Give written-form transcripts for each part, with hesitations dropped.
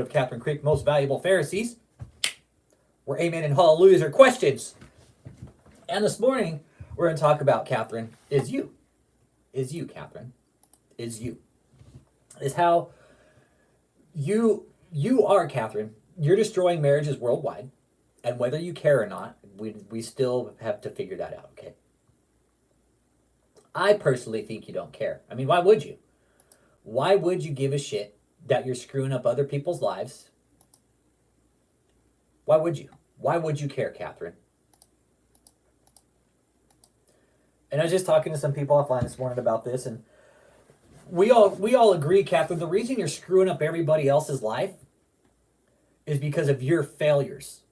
of Kathryn Krick, Most Valuable Pharisees, where amen and hallelujahs are questions. And this morning, we're going to talk about, Kathryn, is you. Is you, Kathryn. Is you. Is how you are, Kathryn. You're destroying marriages worldwide. And whether you care or not, we still have to figure that out, okay? I personally think you don't care. I mean, why would you? Why would you give a shit that you're screwing up other people's lives? Why would you? Why would you care, Kathryn? And I was just talking to some people offline this morning about this, and we all agree, Kathryn, the reason you're screwing up everybody else's life is because of your failures.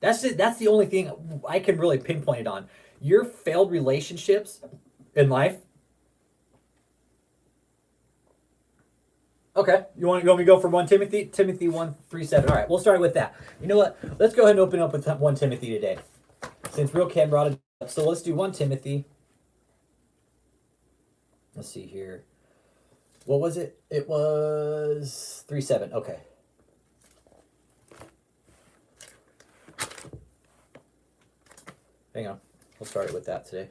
That's it. That's the only thing I can really pinpoint it on. Your failed relationships in life. Okay, you want me to go for 1 Timothy? Timothy 1:3-7. All right, we'll start with that. You know what? Let's go ahead and open up with 1 Timothy today, since Real Ken brought it up. So let's do 1 Timothy. Let's see here. What was it? It was 3:7. Okay. Hang on. We'll start it with that today.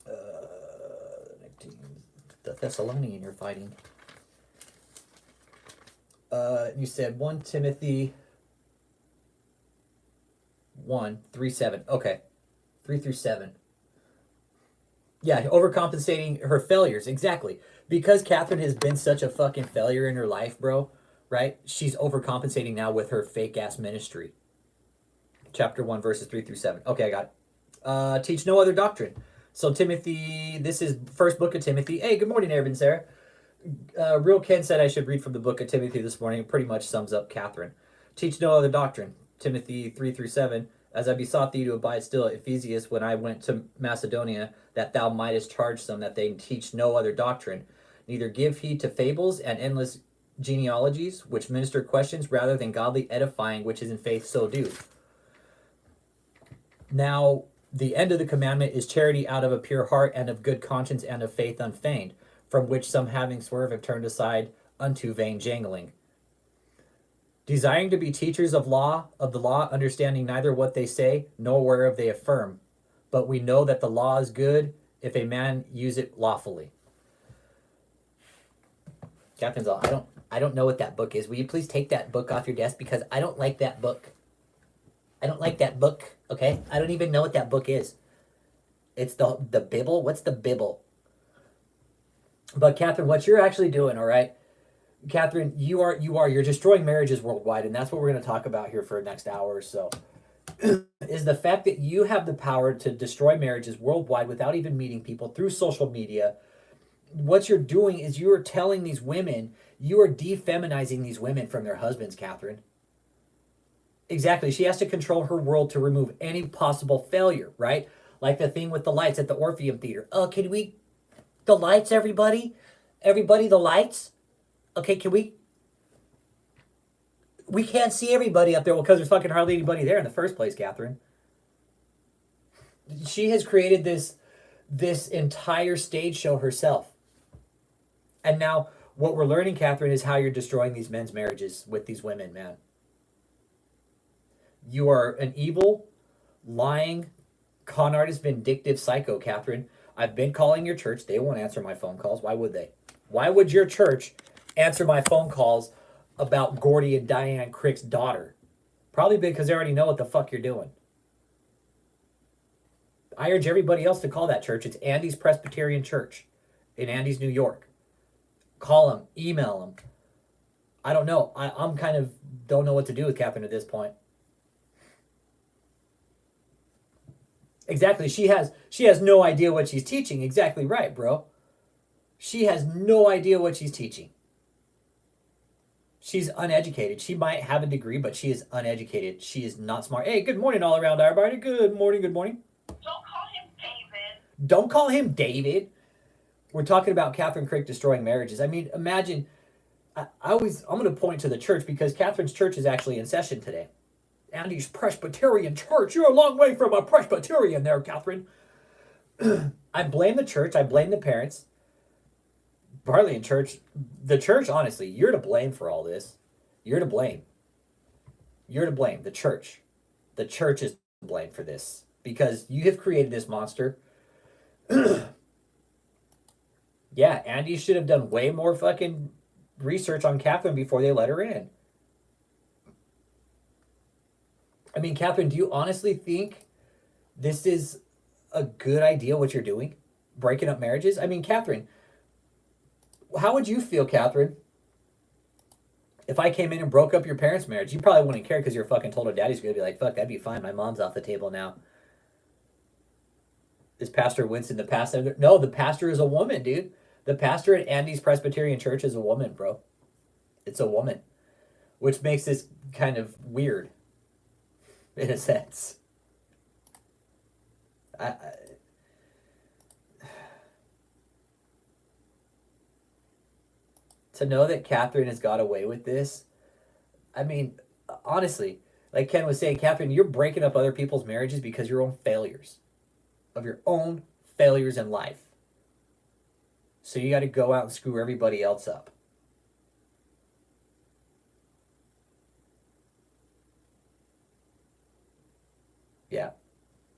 19. The Thessalonian you're fighting. You said 1 Timothy 1:3-7. Okay. 3-7. Yeah, overcompensating her failures. Exactly. Because Kathryn has been such a fucking failure in her life, bro, right? She's overcompensating now with her fake-ass ministry. Chapter 1, verses 3-7. Okay, I got it. Teach no other doctrine. So Timothy, this is first book of Timothy. Hey, good morning, Erin Sarah. Real Ken said I should read from the book of Timothy this morning. It pretty much sums up Kathryn. Teach no other doctrine. Timothy 3-7. As I besought thee to abide still at Ephesus when I went to Macedonia, that thou mightest charge some that they teach no other doctrine, neither give heed to fables and endless genealogies, which minister questions rather than godly edifying, which is in faith so do. Now, the end of the commandment is charity out of a pure heart and of good conscience and of faith unfeigned, from which some having swerved have turned aside unto vain jangling. Desiring to be teachers of the law, understanding neither what they say, nor whereof they affirm. But we know that the law is good if a man use it lawfully. Kathryn's all, I don't know what that book is. Will you please take that book off your desk, because I don't like that book. I don't like that book, okay? I don't even know what that book is. It's the Bible? What's the Bible? But Kathryn, what you're actually doing, all right? Kathryn, you're destroying marriages worldwide, and that's what we're going to talk about here for the next hour or so. Is the fact that you have the power to destroy marriages worldwide without even meeting people through social media. What you're doing is you are telling these women, you are defeminizing these women from their husbands, Kathryn. Exactly. She has to control her world to remove any possible failure, right? Like the thing with the lights at the Orpheum Theater. Oh, can we... The lights, everybody? Everybody, the lights? Okay, can we... We can't see everybody up there. Well, because there's fucking hardly anybody there in the first place, Kathryn. She has created this entire stage show herself. And now, what we're learning, Kathryn, is how you're destroying these men's marriages with these women, man. You are an evil, lying, con artist, vindictive psycho, Kathryn. I've been calling your church. They won't answer my phone calls. Why would they? Why would your church answer my phone calls about Gordy and Diane Krick's daughter? Probably because they already know what the fuck you're doing. I urge everybody else to call that church. It's Andy's Presbyterian Church in Andy's, New York. Call them. Email them. I don't know. I'm kind of don't know what to do with Kathryn at this point. Exactly. She has no idea what she's teaching. Exactly right, bro. She has no idea what she's teaching. She's uneducated. She might have a degree, but she is uneducated. She is not smart. Hey, good morning all around, everybody. Good morning, good morning. Don't call him David. Don't call him David. We're talking about Kathryn Krick destroying marriages. I mean, imagine, I'm going to point to the church because Kathryn's church is actually in session today. Andy's Presbyterian Church. You're a long way from a Presbyterian there, Kathryn. I blame the church. I blame the parents. partly in church. The church, honestly, you're to blame for all this. You're to blame. You're to blame. The church. The church is to blame for this because you have created this monster. Yeah, Andy should have done way more fucking research on Kathryn before they let her in. I mean, Kathryn, do you honestly think this is a good idea what you're doing? Breaking up marriages? I mean, Kathryn, how would you feel, Kathryn, if I came in and broke up your parents' marriage? You probably wouldn't care because you're fucking told her daddy's going to be like, fuck, that'd be fine. My mom's off the table now. Is Pastor Winston the pastor? No, the pastor is a woman, dude. The pastor at Andy's Presbyterian Church is a woman, bro. It's a woman. Which makes this kind of weird. In a sense. To know that Kathryn has got away with this, I mean, honestly, like Ken was saying, Kathryn, you're breaking up other people's marriages because of your own failures. Of your own failures in life. So you got to go out and screw everybody else up. Yeah.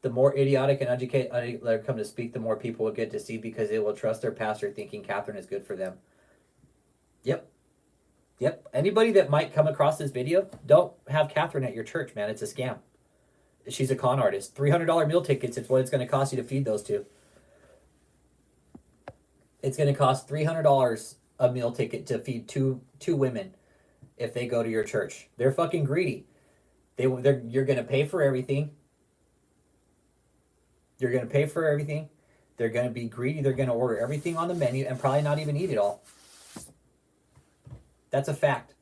The more idiotic and uneducated that come to speak, the more people will get deceived because they will trust their pastor thinking Kathryn is good for them. Yep. Yep. Anybody that might come across this video, don't have Kathryn at your church, man. It's a scam. She's a con artist. $300 meal tickets, it's what it's going to cost you to feed those two. It's going to cost $300 a meal ticket to feed two women if they go to your church. They're fucking greedy. You're going to pay for everything. You're going to pay for everything. They're going to be greedy. They're going to order everything on the menu and probably not even eat it all. That's a fact.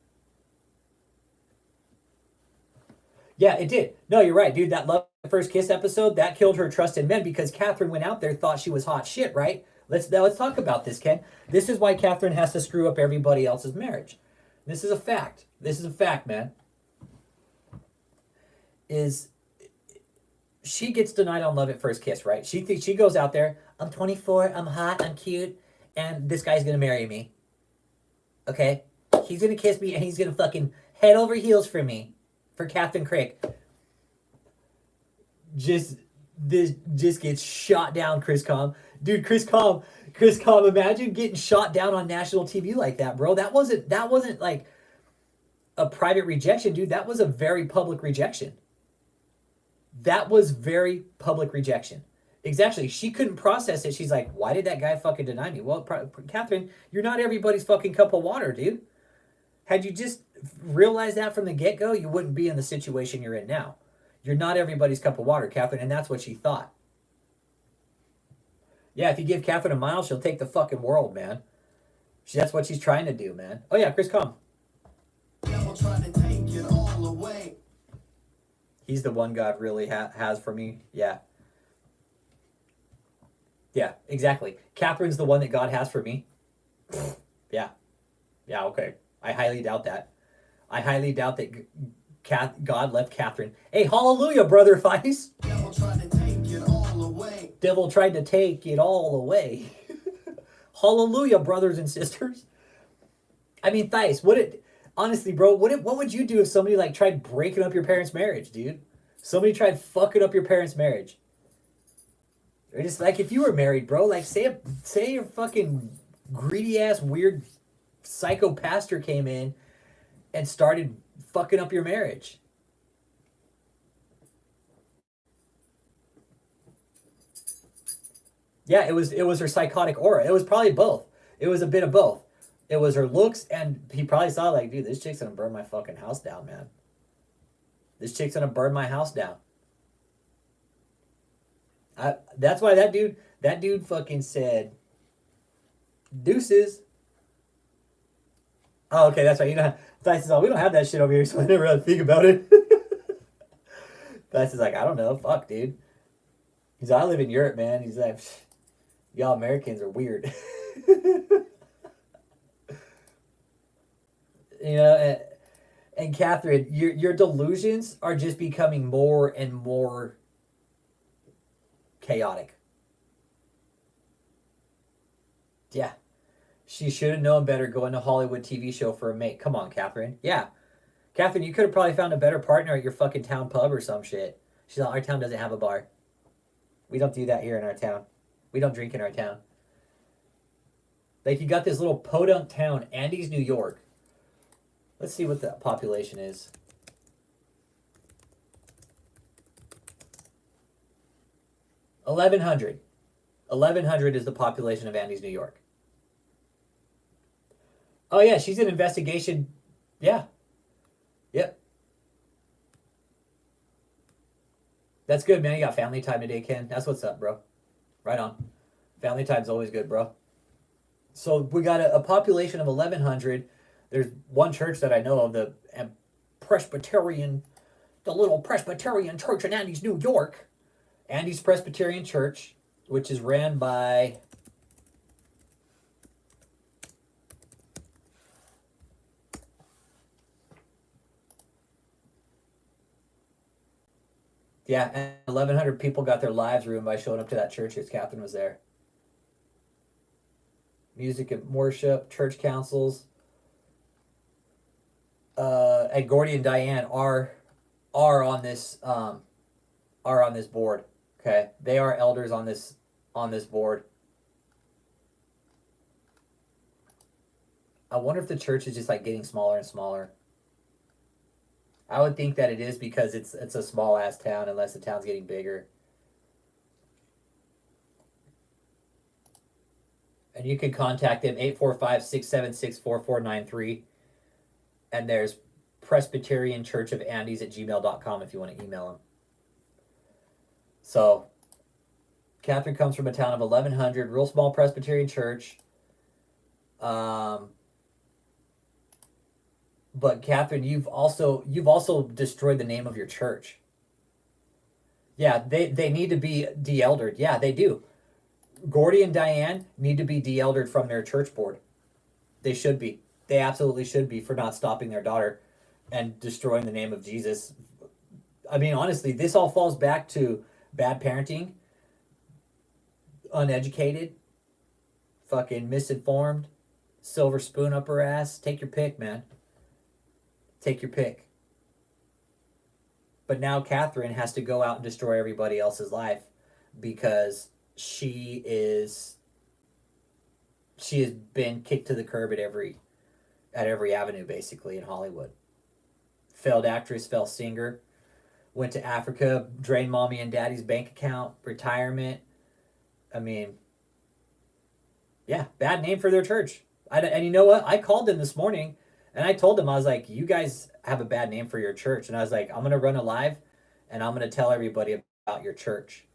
Yeah, it did. No, you're right, dude. That Love at First Kiss episode, that killed her trust in men because Kathryn went out there, thought she was hot shit, right? Let's talk about this, Ken. This is why Kathryn has to screw up everybody else's marriage. This is a fact. This is a fact, man. She gets denied on Love at First Kiss, right? She goes out there, I'm 24, I'm hot, I'm cute, and this guy's gonna marry me. Okay? He's gonna kiss me and he's gonna fucking head over heels for me. For Kathryn Krick. Just gets shot down, Chris Com. Dude, Chris Com, imagine getting shot down on national TV like that, bro. That wasn't like a private rejection, dude. That was a very public rejection. That was very public rejection. Exactly. She couldn't process it. She's like, why did that guy fucking deny me? Well, Kathryn, you're not everybody's fucking cup of water, dude. Had you just realized that from the get-go, you wouldn't be in the situation you're in now. You're not everybody's cup of water, Kathryn, and that's what she thought. Yeah, if you give Kathryn a mile, she'll take the fucking world, man. That's what she's trying to do, man. Oh, yeah, Chris, come. He's the one God really has for me. Yeah. Yeah, exactly. Kathryn's the one that God has for me. Yeah. Yeah, okay. I highly doubt that. I highly doubt that God left Kathryn. Hey, hallelujah, Brother Thice. Devil tried to take it all away. Devil tried to take it all away. Hallelujah, brothers and sisters. I mean, Thice, honestly, bro, what would you do if somebody like tried breaking up your parents' marriage, dude? Somebody tried fucking up your parents' marriage. Or just like if you were married, bro, like say your fucking greedy ass weird psycho pastor came in and started fucking up your marriage. Yeah, it was her psychotic aura. It was probably both. It was a bit of both. It was her looks, and he probably saw like, dude, this chick's gonna burn my fucking house down, man. This chick's gonna burn my house down. That's why that dude fucking said, deuces. Oh, okay, that's right. You know, Dice is all, we don't have that shit over here, so I never really think about it. Dice is like, I don't know, fuck, dude. He's like, I live in Europe, man. He's like, y'all Americans are weird. You know, and Kathryn, your delusions are just becoming more and more chaotic. Yeah. She should have known better going to Hollywood TV show for a mate. Come on, Kathryn. Yeah. Kathryn, you could have probably found a better partner at your fucking town pub or some shit. She's like, our town doesn't have a bar. We don't do that here in our town. We don't drink in our town. Like, you got this little podunk town, Andes, New York. Let's see what the population is. $1,100. 1,100 is the population of Andes, New York. Oh yeah, she's an investigation. Yeah. Yep. That's good, man. You got family time today, Ken. That's what's up, bro. Right on. Family time's always good, bro. So we got a population of 1,100. There's one church that I know of, the Presbyterian, the little Presbyterian church in Andes, New York. Andes Presbyterian Church, which is ran by yeah, and 1,100 people got their lives ruined by showing up to that church because Kathryn was there. Music and worship, church councils. And Gordy and Diane are on this board. Okay, they are elders on this board. I wonder if the church is just like getting smaller and smaller. I would think that it is because it's a small ass town, unless the town's getting bigger. And you can contact them 845-676-4493. And there's Presbyterian Church of Andes at gmail.com if you want to email them. So Kathryn comes from a town of 1,100, real small Presbyterian church. But Kathryn, you've also destroyed the name of your church. Yeah, they need to be de-eldered. Yeah, they do. Gordy and Diane need to be de-eldered from their church board. They should be. They absolutely should be, for not stopping their daughter and destroying the name of Jesus. I mean, honestly, this all falls back to bad parenting, uneducated, fucking misinformed, silver spoon up her ass. Take your pick, man. Take your pick. But now Kathryn has to go out and destroy everybody else's life because she has been kicked to the curb at every avenue, basically, in Hollywood. Failed actress, failed singer, went to Africa, drained mommy and daddy's bank account, retirement. I mean, yeah, bad name for their church. And you know what? I called them this morning and I told them, I was like, you guys have a bad name for your church. And I was like, I'm going to run a live and I'm going to tell everybody about your church.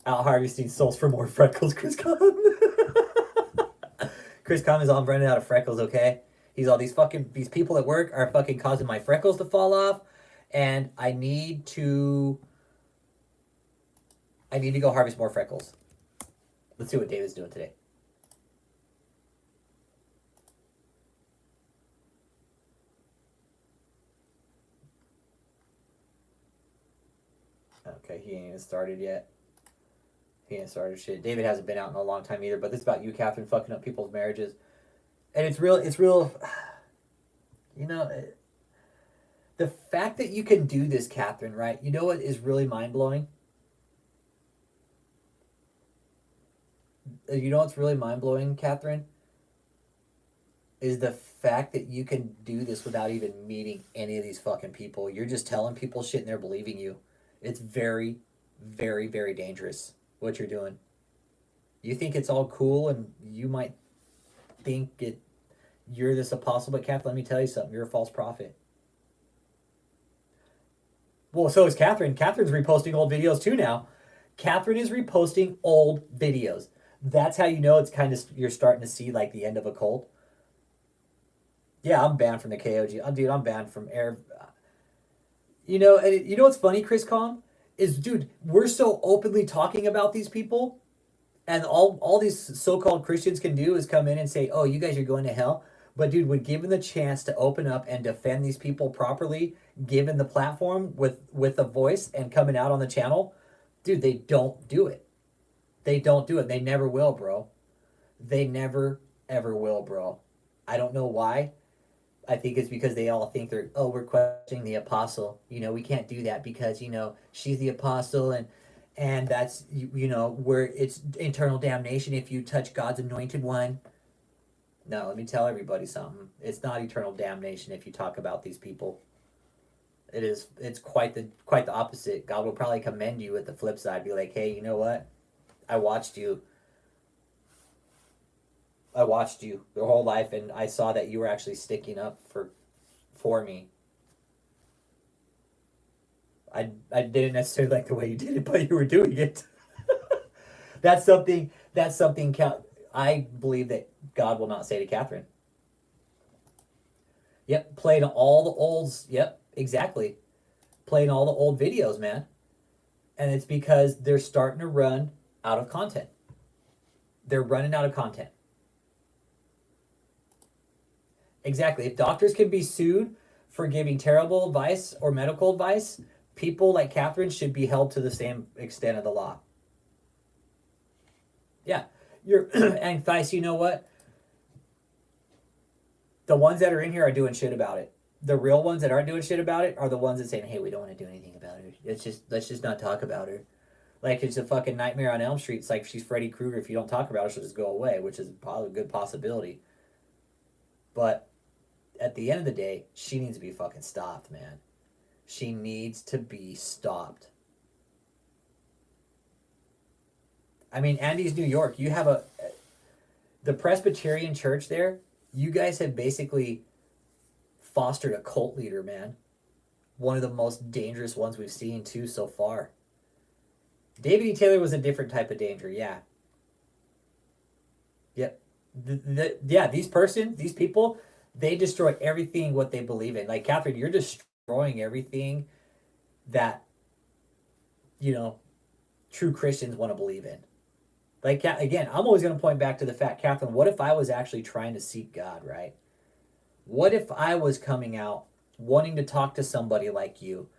Out harvesting souls for more freckles, Chris Kahn. Chris Kahn is all running out of freckles, okay? He's all, these people at work are fucking causing my freckles to fall off, and I need to go harvest more freckles. Let's see what David's doing today. Okay, he ain't even started yet. He ain't started shit. David hasn't been out in a long time either, but this is about you, Kathryn, fucking up people's marriages. And it's real, you know, the fact that you can do this, Kathryn, right? You know what is really mind-blowing? You know what's really mind-blowing, Kathryn? Is the fact that you can do this without even meeting any of these fucking people. You're just telling people shit and they're believing you. It's very, very, very dangerous what you're doing. You think it's all cool and you might think you're this apostle, but Kathryn, let me tell you something. You're a false prophet. Well, so is Kathryn. Kathryn's reposting old videos too now. Kathryn is reposting old videos. That's how you know it's kind of, you're starting to see like the end of a cult. Yeah, I'm banned from the KOG. Dude, I'm banned from air. You know, and you know what's funny, Chris Kahn? Is, dude, we're so openly talking about these people, and all these so-called Christians can do is come in and say, oh, you guys are going to hell. But, dude, when given the chance to open up and defend these people properly, given the platform with a voice and coming out on the channel, dude, they don't do it. They don't do it. They never will, bro. They never, ever will, bro. I don't know why. I think it's because they all think we're questioning the apostle. We can't do that because, she's the apostle and that's, where it's eternal damnation if you touch God's anointed one. No, let me tell everybody something. It's not eternal damnation if you talk about these people. It's quite the opposite. God will probably commend you at the flip side, be like, hey, you know what? I watched you your whole life, and I saw that you were actually sticking up for me. I didn't necessarily like the way you did it, but you were doing it. That's something I believe that God will not say to Kathryn. Yep, playing all the olds. Yep, exactly. Playing all the old videos, man. And it's because they're starting to run out of content. They're running out of content. Exactly. If doctors can be sued for giving terrible advice or medical advice, people like Kathryn should be held to the same extent of the law. Yeah. And Vice, you know what? The ones that are in here are doing shit about it. The real ones that aren't doing shit about it are the ones that saying, hey, we don't want to do anything about her. Let's just not talk about her. Like, it's a fucking Nightmare on Elm Street. It's like she's Freddy Krueger. If you don't talk about her, she'll just go away, which is probably a good possibility. But at the end of the day, she needs to be fucking stopped, man. She needs to be stopped. I mean, Andy's New York. You have the Presbyterian church there. You guys have basically fostered a cult leader, man. One of the most dangerous ones we've seen too so far. David E. Taylor was a different type of danger, yeah. Yep. These people, they destroy everything what they believe in. Like, Kathryn, you're destroying everything that, true Christians want to believe in. Like, again, I'm always going to point back to the fact, Kathryn, what if I was actually trying to seek God, right? What if I was coming out wanting to talk to somebody like you,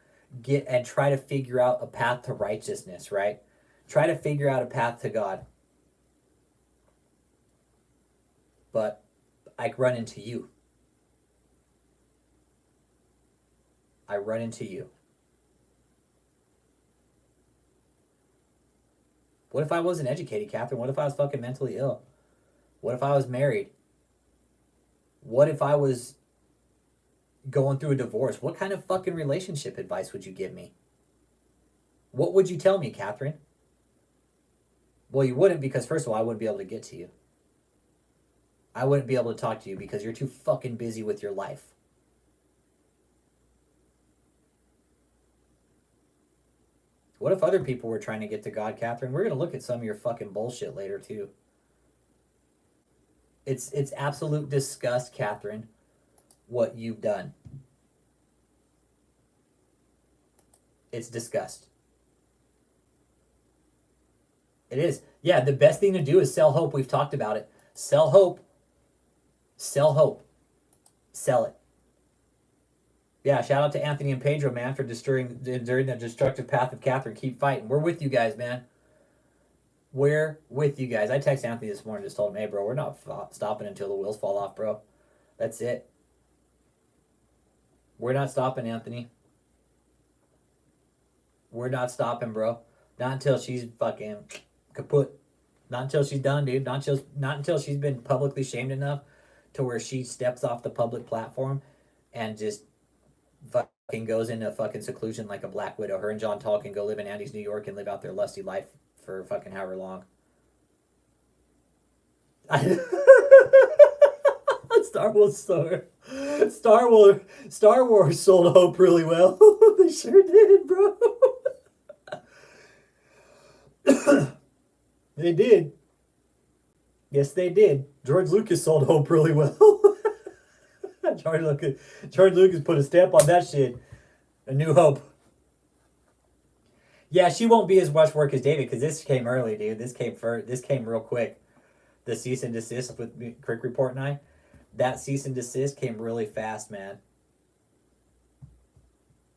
and try to figure out a path to righteousness, right? Try to figure out a path to God. But I run into you. What if I wasn't educated, Kathryn? What if I was fucking mentally ill? What if I was married? What if I was going through a divorce? What kind of fucking relationship advice would you give me? What would you tell me, Kathryn? Well, you wouldn't, because first of all, I wouldn't be able to get to you. I wouldn't be able to talk to you because you're too fucking busy with your life. What if other people were trying to get to God, Kathryn? We're going to look at some of your fucking bullshit later, too. It's absolute disgust, Kathryn, what you've done. It's disgust. It is. Yeah, the best thing to do is sell hope. We've talked about it. Sell hope. Sell hope. Sell it. Yeah, shout out to Anthony and Pedro, man, for during the destructive path of Kathryn. Keep fighting. We're with you guys, man. We're with you guys. I texted Anthony this morning, just told him, hey, bro, we're not stopping until the wheels fall off, bro. That's it. We're not stopping, Anthony. We're not stopping, bro. Not until she's fucking kaput. Not until she's done, dude. Not until she's been publicly shamed enough to where she steps off the public platform and just fucking goes into fucking seclusion like a Black Widow. Her and John Tall can go live in Andy's New York and live out their lusty life for fucking however long. Star Wars sold hope really well. They sure did, bro. They did. Yes, they did. George Lucas sold hope really well. George Lucas put a stamp on that shit. A New Hope. Yeah, she won't be as much work as David because this came early, dude. This came real quick. The cease and desist with Krick Report and I. That cease and desist came really fast, man.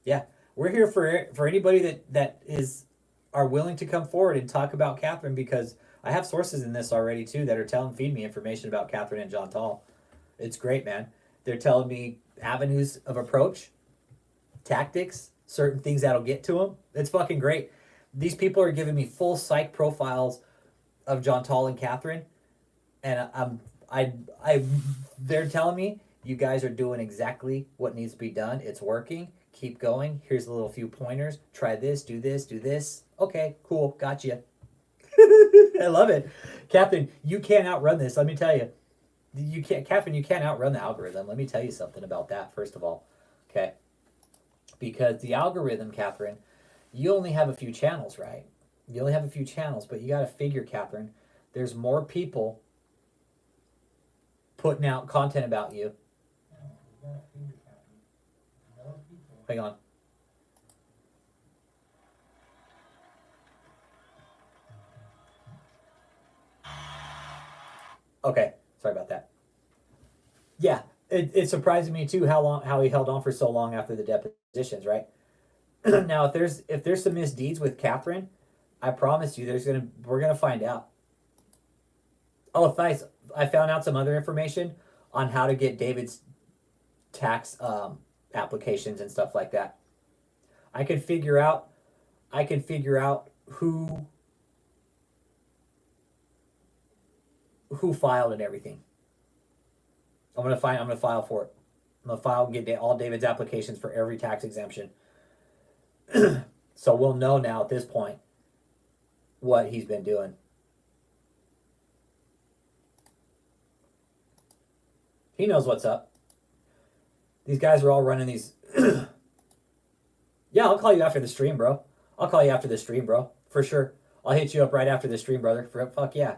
Yeah, we're here for anybody that is are willing to come forward and talk about Kathryn, because I have sources in this already too that are feed me information about Kathryn and Jeanntal. It's great, man. They're telling me avenues of approach, tactics, certain things that'll get to them. It's fucking great. These people are giving me full psych profiles of Jeanntal and Kathryn, and they're telling me, you guys are doing exactly what needs to be done. It's working. Keep going. Here's a little few pointers. Try this, do this, do this. Okay, cool. Gotcha. I love it. Kathryn, you can't outrun this. Let me tell you. Kathryn, you can't outrun the algorithm. Let me tell you something about that, first of all. Okay? Because the algorithm, Kathryn, you only have a few channels, right? You only have a few channels, but you got to figure, Kathryn, there's more people putting out content about you. Hang on. Okay, sorry about that. Yeah, it surprised me too how he held on for so long after the depositions, right? Now, if there's some misdeeds with Kathryn, I promise you, we're gonna find out. Oh, nice. I found out some other information on how to get David's tax applications and stuff like that. I can figure out who filed and everything. I'm gonna file for it. I'm gonna file and get all David's applications for every tax exemption. So we'll know now at this point what he's been doing. He knows what's up. These guys are all running these. Yeah, I'll call you after the stream, bro. I'll call you after the stream, bro. For sure. I'll hit you up right after the stream, brother. Fuck yeah.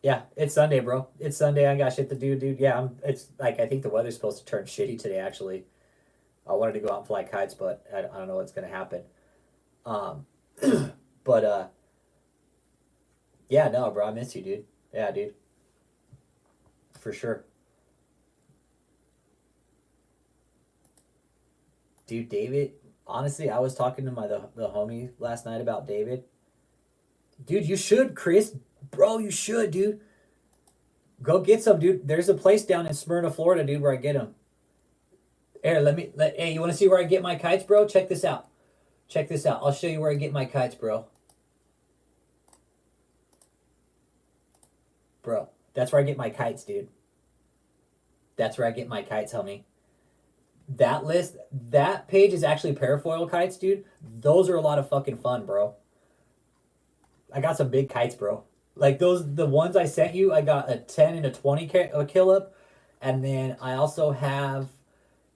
Yeah, it's Sunday, bro. It's Sunday. I got shit to do, dude. Yeah, it's like, I think the weather's supposed to turn shitty today, actually. I wanted to go out and fly kites, but I don't know what's going to happen. But, yeah, no, bro, I miss you, dude. Yeah, dude. For sure. Dude, David, honestly, I was talking to the homie last night about David. Dude, you should, Chris. Bro, you should, dude. Go get some, dude. There's a place down in Smyrna, Florida, dude, where I get them. Here, hey, you want to see where I get my kites, bro? Check this out. Check this out. I'll show you where I get my kites, bro. Bro, that's where I get my kites, dude. That's where I get my kites, homie. That page is actually parafoil kites, dude. Those are a lot of fucking fun, bro. I got some big kites, bro. Like the ones I sent you, I got a 10 and a 20 kilip. And then I also have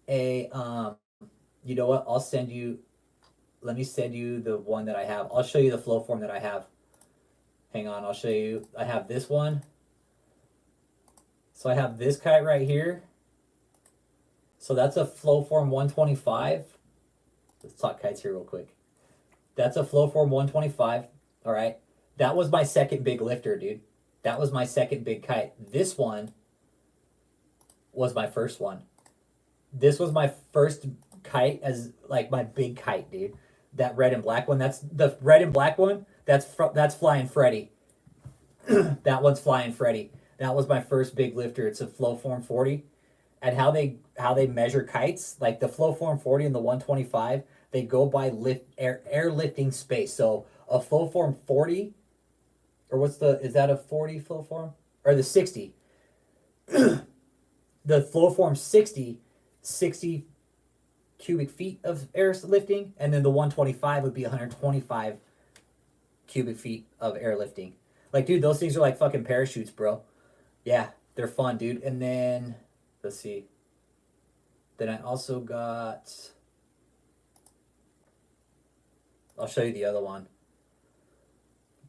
a, you know what? Let me send you the one that I have. I'll show you the flow form that I have. Hang on, I'll show you. I have this one. So I have this kite right here. So that's a flow form 125. Let's talk kites here real quick. That's a flow form 125. All right. That was my second big lifter, dude. That was my second big kite. This one was my first one. This was my first kite as like my big kite, dude. That red and black one. That's the red and black one. That's Flying Freddy. That one's Flying Freddy. That was my first big lifter. It's a flow form 40. And how they measure kites, like the flow form 40 and the 125, they go by air lifting space. So a flow form 40, or is that a 40 flow form? Or the 60? The flow form 60 cubic feet of air lifting, and then the 125 would be 125 cubic feet of air lifting. Like, dude, those things are like fucking parachutes, bro. Yeah, they're fun, dude. And then, let's see. Then I also got, I'll show you the other one.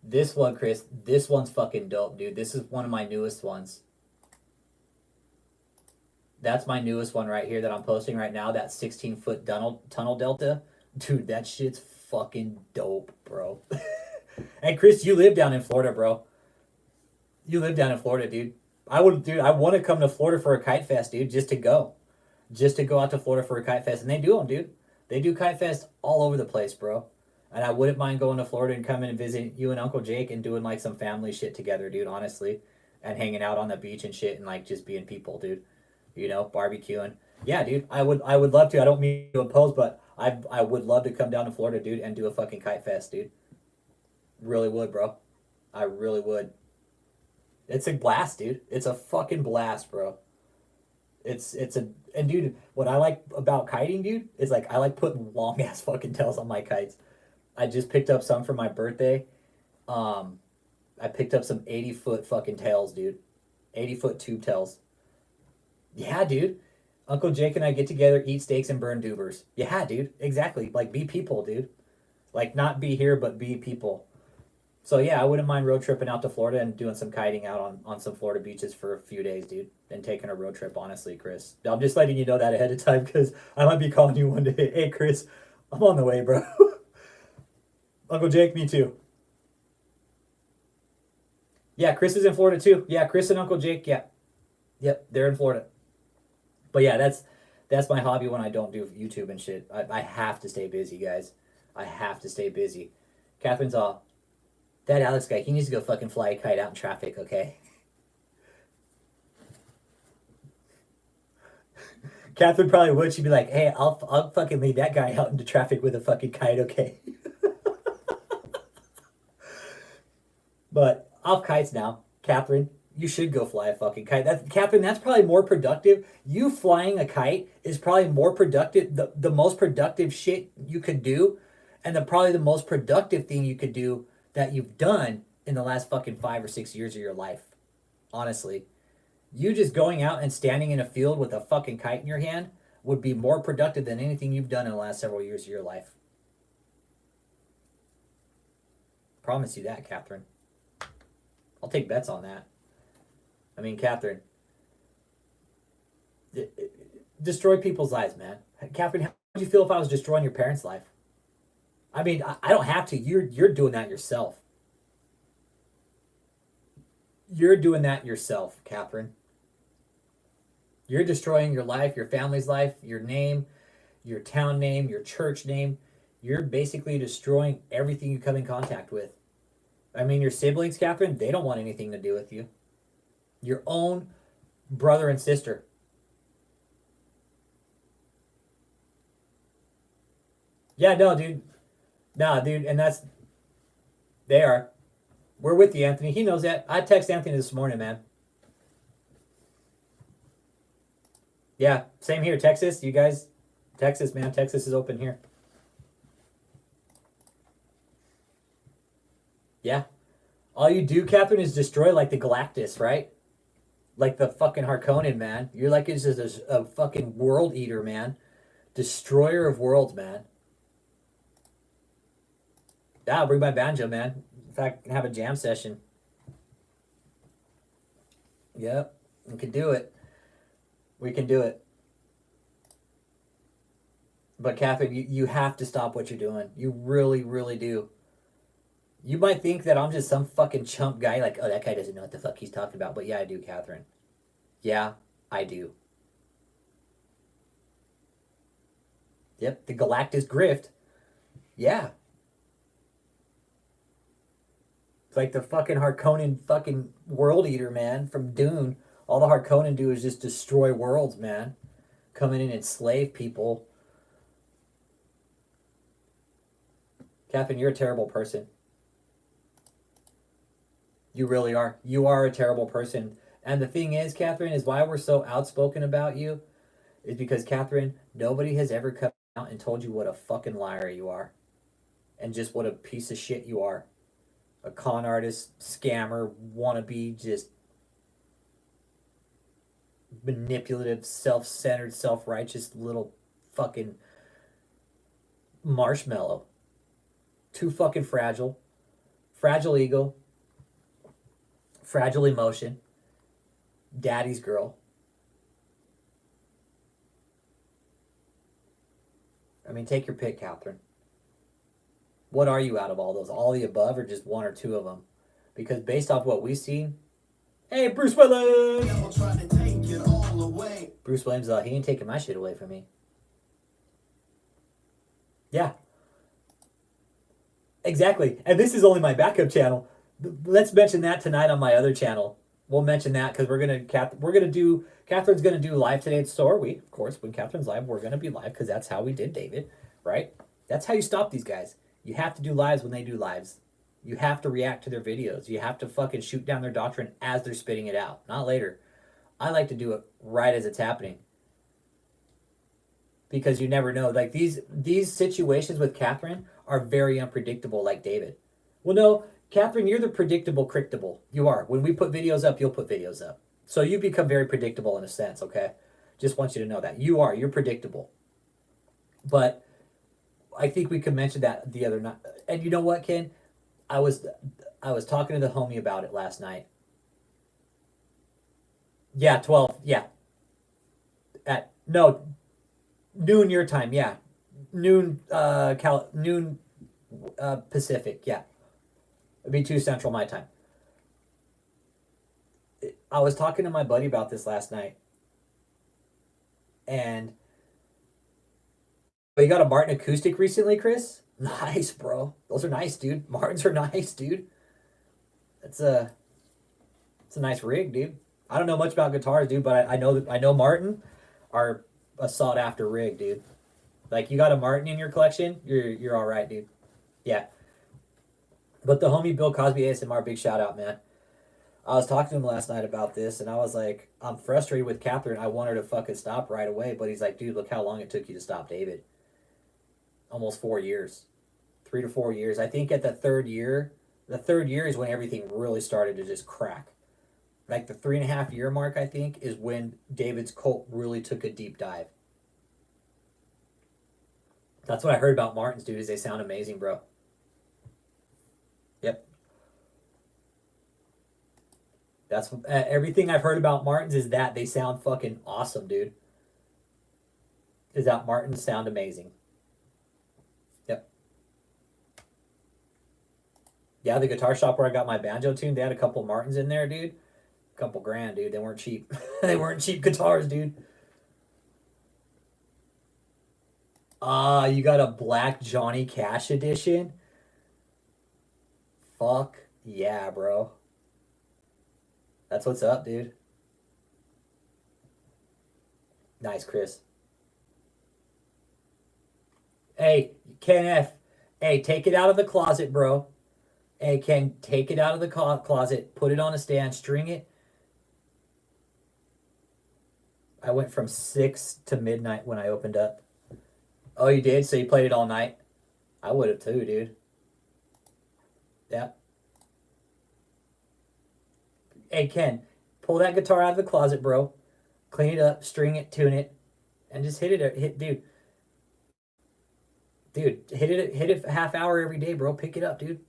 This one, Chris, this one's fucking dope, dude. This is one of my newest ones. That's my newest one right here that I'm posting right now, that 16-foot tunnel delta. Dude, that shit's fucking dope, bro. And Chris, you live down in Florida, bro. You live down in Florida, dude. I want to come to Florida for a kite fest, dude, just to go out to Florida for a kite fest. And they do them, dude. They do kite fest all over the place, bro. And I wouldn't mind going to Florida and coming and visiting you and Uncle Jake and doing like some family shit together, dude, honestly. And hanging out on the beach and shit and like just being people, dude. You know, barbecuing. Yeah, dude, I would love to. I don't mean to impose, but I would love to come down to Florida, dude, and do a fucking kite fest, dude. Really would, bro. I really would. It's a blast, dude. It's a fucking blast, bro. And dude, what I like about kiting, dude, is like I like putting long ass fucking tails on my kites. I just picked up some for my birthday. I picked up some 80-foot fucking tails, dude. 80-foot tube tails. Yeah, dude. Uncle Jake and I get together, eat steaks, and burn dubers. Yeah, dude. Exactly. Like, be people, dude. Like, not be here, but be people. So, yeah, I wouldn't mind road tripping out to Florida and doing some kiting out on some Florida beaches for a few days, dude. And taking a road trip, honestly, Chris. I'm just letting you know that ahead of time because I might be calling you one day. Hey, Chris, I'm on the way, bro. Uncle Jake, me too. Yeah, Chris is in Florida too. Yeah, Chris and Uncle Jake, yeah. Yep, they're in Florida. But yeah, that's my hobby when I don't do YouTube and shit. I have to stay busy, guys. I have to stay busy. Kathryn's all, that Alex guy, he needs to go fucking fly a kite out in traffic, okay? Kathryn probably would. She'd be like, hey, I'll fucking lead that guy out into traffic with a fucking kite, okay? But off kites now, Kathryn, you should go fly a fucking kite. Kathryn, that's probably more productive. You flying a kite is probably more productive, the most productive shit you could do, and probably the most productive thing you could do that you've done in the last fucking 5 or 6 years of your life. Honestly. You just going out and standing in a field with a fucking kite in your hand would be more productive than anything you've done in the last several years of your life. Promise you that, Kathryn. I'll take bets on that. I mean, Kathryn, destroy people's lives, man. Kathryn, how would you feel if I was destroying your parents' life? I mean, I don't have to. You're doing that yourself. You're doing that yourself, Kathryn. You're destroying your life, your family's life, your name, your town name, your church name. You're basically destroying everything you come in contact with. I mean, your siblings, Kathryn, they don't want anything to do with you. Your own brother and sister. Yeah, no, dude. Nah, dude, and they are. We're with you, Anthony. He knows that. I text Anthony this morning, man. Yeah, same here. Texas, you guys. Texas, man. Texas is open here. Yeah. All you do, Kathryn, is destroy like the Galactus, right? Like the fucking Harkonnen, man. You're like just a fucking world eater, man. Destroyer of worlds, man. Yeah, I'll bring my banjo, man. In fact, have a jam session. Yep, we can do it. We can do it. But Kathryn, you have to stop what you're doing. You really, really do. You might think that I'm just some fucking chump guy, like, oh, that guy doesn't know what the fuck he's talking about. But yeah, I do, Kathryn. Yeah, I do. Yep, the Galactus grift. Yeah. It's like the fucking Harkonnen fucking world eater, man, from Dune. All the Harkonnen do is just destroy worlds, man. Come in and enslave people. Kathryn, you're a terrible person. You really are. You are a terrible person. And the thing is, Kathryn, is why we're so outspoken about you is because, Kathryn, nobody has ever come out and told you what a fucking liar you are. And just what a piece of shit you are. A con artist, scammer, wannabe, just manipulative, self-centered, self-righteous little fucking marshmallow. Too fucking fragile. Fragile ego. Fragile emotion. Daddy's girl. I mean, take your pick, Kathryn. What are you out of all those? All the above or just one or two of them? Because based off what we've seen... Hey, Bruce Willis! Bruce Williams, he ain't taking my shit away from me. Yeah. Exactly. And this is only my backup channel. Let's mention that tonight on my other channel. We'll mention that because Kathryn's gonna do live today, and so are we. Of course, when Kathryn's live, we're gonna be live because that's how we did David, right? That's how you stop these guys. You have to do lives when they do lives. You have to react to their videos. You have to fucking shoot down their doctrine as they're spitting it out, not later. I like to do it right as it's happening. Because you never know. Like these situations with Kathryn are very unpredictable, like David. Well, no, Kathryn, you're the predictable cricketable. You are. When we put videos up, you'll put videos up. So you become very predictable in a sense, okay? Just want you to know that. You're predictable. But I think we could mention that the other night. And you know what, Ken? I was talking to the homie about it last night. Yeah, 12. Yeah. Noon your time, yeah. Noon Pacific, yeah. It'd be 2 Central my time. I was talking to my buddy about this last night. And you got a Martin acoustic recently, Chris? Nice, bro. Those are nice, dude. Martins are nice, dude. It's a nice rig, dude. I don't know much about guitars, dude, but I know Martin are a sought after rig, dude. Like you got a Martin in your collection, you're all right, dude. Yeah. But the homie Bill Cosby ASMR, big shout out, man. I was talking to him last night about this, and I was like, I'm frustrated with Kathryn. I want her to fucking stop right away, but he's like, dude, look how long it took you to stop David. Almost 4 years, 3 to 4 years. I think at the third year is when everything really started to just crack. Like the 3.5 year mark, I think, is when David's cult really took a deep dive. That's what I heard about Martins, dude, is they sound amazing, bro. Yep. That's everything I've heard about Martins is that they sound fucking awesome, dude. Is that Martins sound amazing. Yep. Yeah, the guitar shop where I got my banjo tuned, they had a couple Martins in there, dude. A couple grand, dude. They weren't cheap. They weren't cheap guitars, dude. You got a black Johnny Cash edition? Fuck yeah, bro. That's what's up, dude. Nice, Chris. Hey, Ken F. Hey, take it out of the closet, bro. Hey, Ken, take it out of the closet, put it on a stand, string it. I went from 6 to midnight when I opened up. Oh, you did? So you played it all night? I would have too, dude. Yeah. Hey, Ken, pull that guitar out of the closet, bro. Clean it up, string it, tune it, and just hit it. Dude, hit it a half hour every day, bro. Pick it up, dude.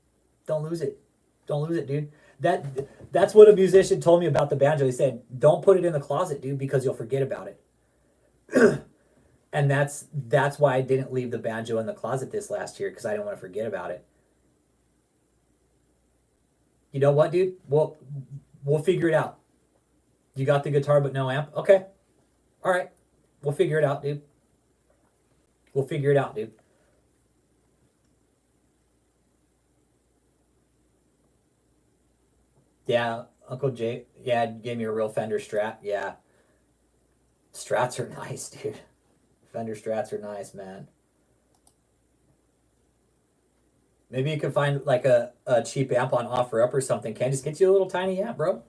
Don't lose it. Don't lose it, dude. That's what a musician told me about the banjo. He said, don't put it in the closet, dude, because you'll forget about it. And that's why I didn't leave the banjo in the closet this last year, because I didn't want to forget about it. You know what, dude? We'll figure it out. You got the guitar but no amp? Okay. All right. We'll figure it out, dude. We'll figure it out, dude. Yeah, Uncle Jay, yeah, gave me a real Fender Strat. Yeah. Strats are nice, dude. Fender Strats are nice, man. Maybe you can find like a cheap amp on OfferUp or something. Can just get you a little tiny amp, bro.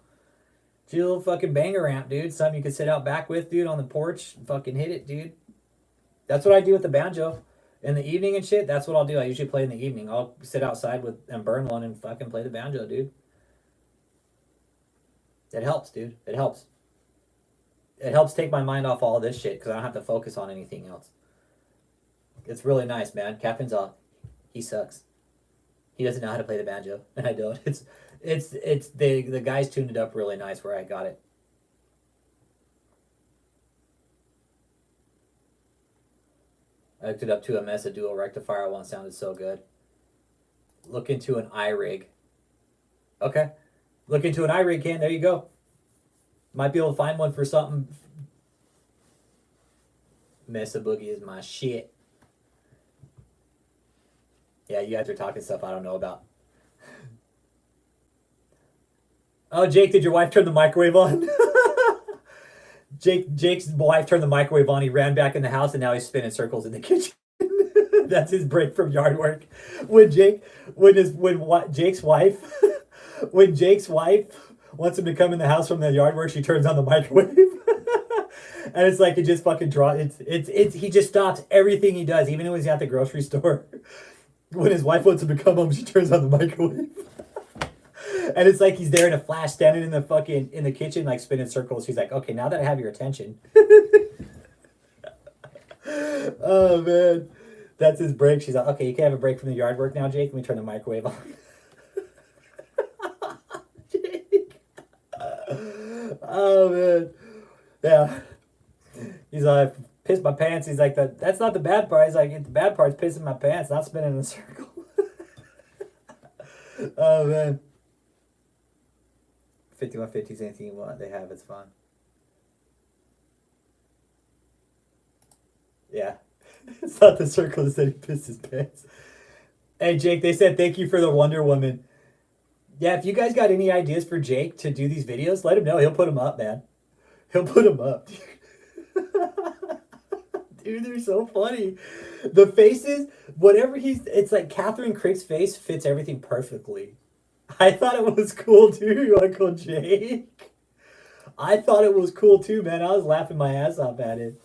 Get you a little fucking banger amp, dude. Something you can sit out back with, dude, on the porch. Fucking hit it, dude. That's what I do with the banjo. In the evening and shit, that's what I'll do. I usually play in the evening. I'll sit outside and burn one and fucking play the banjo, dude. It helps, dude. It helps. It helps take my mind off all this shit because I don't have to focus on anything else. It's really nice, man. Captain's off. He sucks. He doesn't know how to play the banjo, and I don't. It's the guys tuned it up really nice where I got it. I hooked it up to a Mesa Dual rectifier one, sounded so good. Look into an iRig. Okay. Look into an iRig, Ken. There you go. Might be able to find one for something. Mesa Boogie is my shit. Yeah, you guys are talking stuff I don't know about. Oh, Jake, did your wife turn the microwave on? Jake's wife turned the microwave on. He ran back in the house, and now he's spinning circles in the kitchen. That's his break from yard work. When Jake's wife, when Jake's wife wants him to come in the house from the yard work, she turns on the microwave. And it's like it just fucking draws. It's he just stops everything he does, even when he's at the grocery store. When his wife wants him to come home, she turns on the microwave. And it's like he's there in a flash, standing in the kitchen, like spinning circles. She's like, "Okay, now that I have your attention." Oh man, that's his break. She's like, "Okay, you can have a break from the yard work now, Jake. Let me turn the microwave on." Jake. Oh man, yeah. He's like, "Pissed my pants." He's like, "That's not the bad part." He's like, "The bad part's pissing my pants, not spinning in a circle." Oh man. 5150s, anything you want, they have, it's fun. Yeah. It's not the circle that said he pissed his pants. Hey, Jake, they said thank you for the Wonder Woman. Yeah, if you guys got any ideas for Jake to do these videos, let him know. He'll put them up, man. He'll put them up. Dude, they're so funny. The faces, whatever it's like Kathryn Krick's face fits everything perfectly. I thought it was cool too, Uncle Jake. I thought it was cool too, man. I was laughing my ass off at it.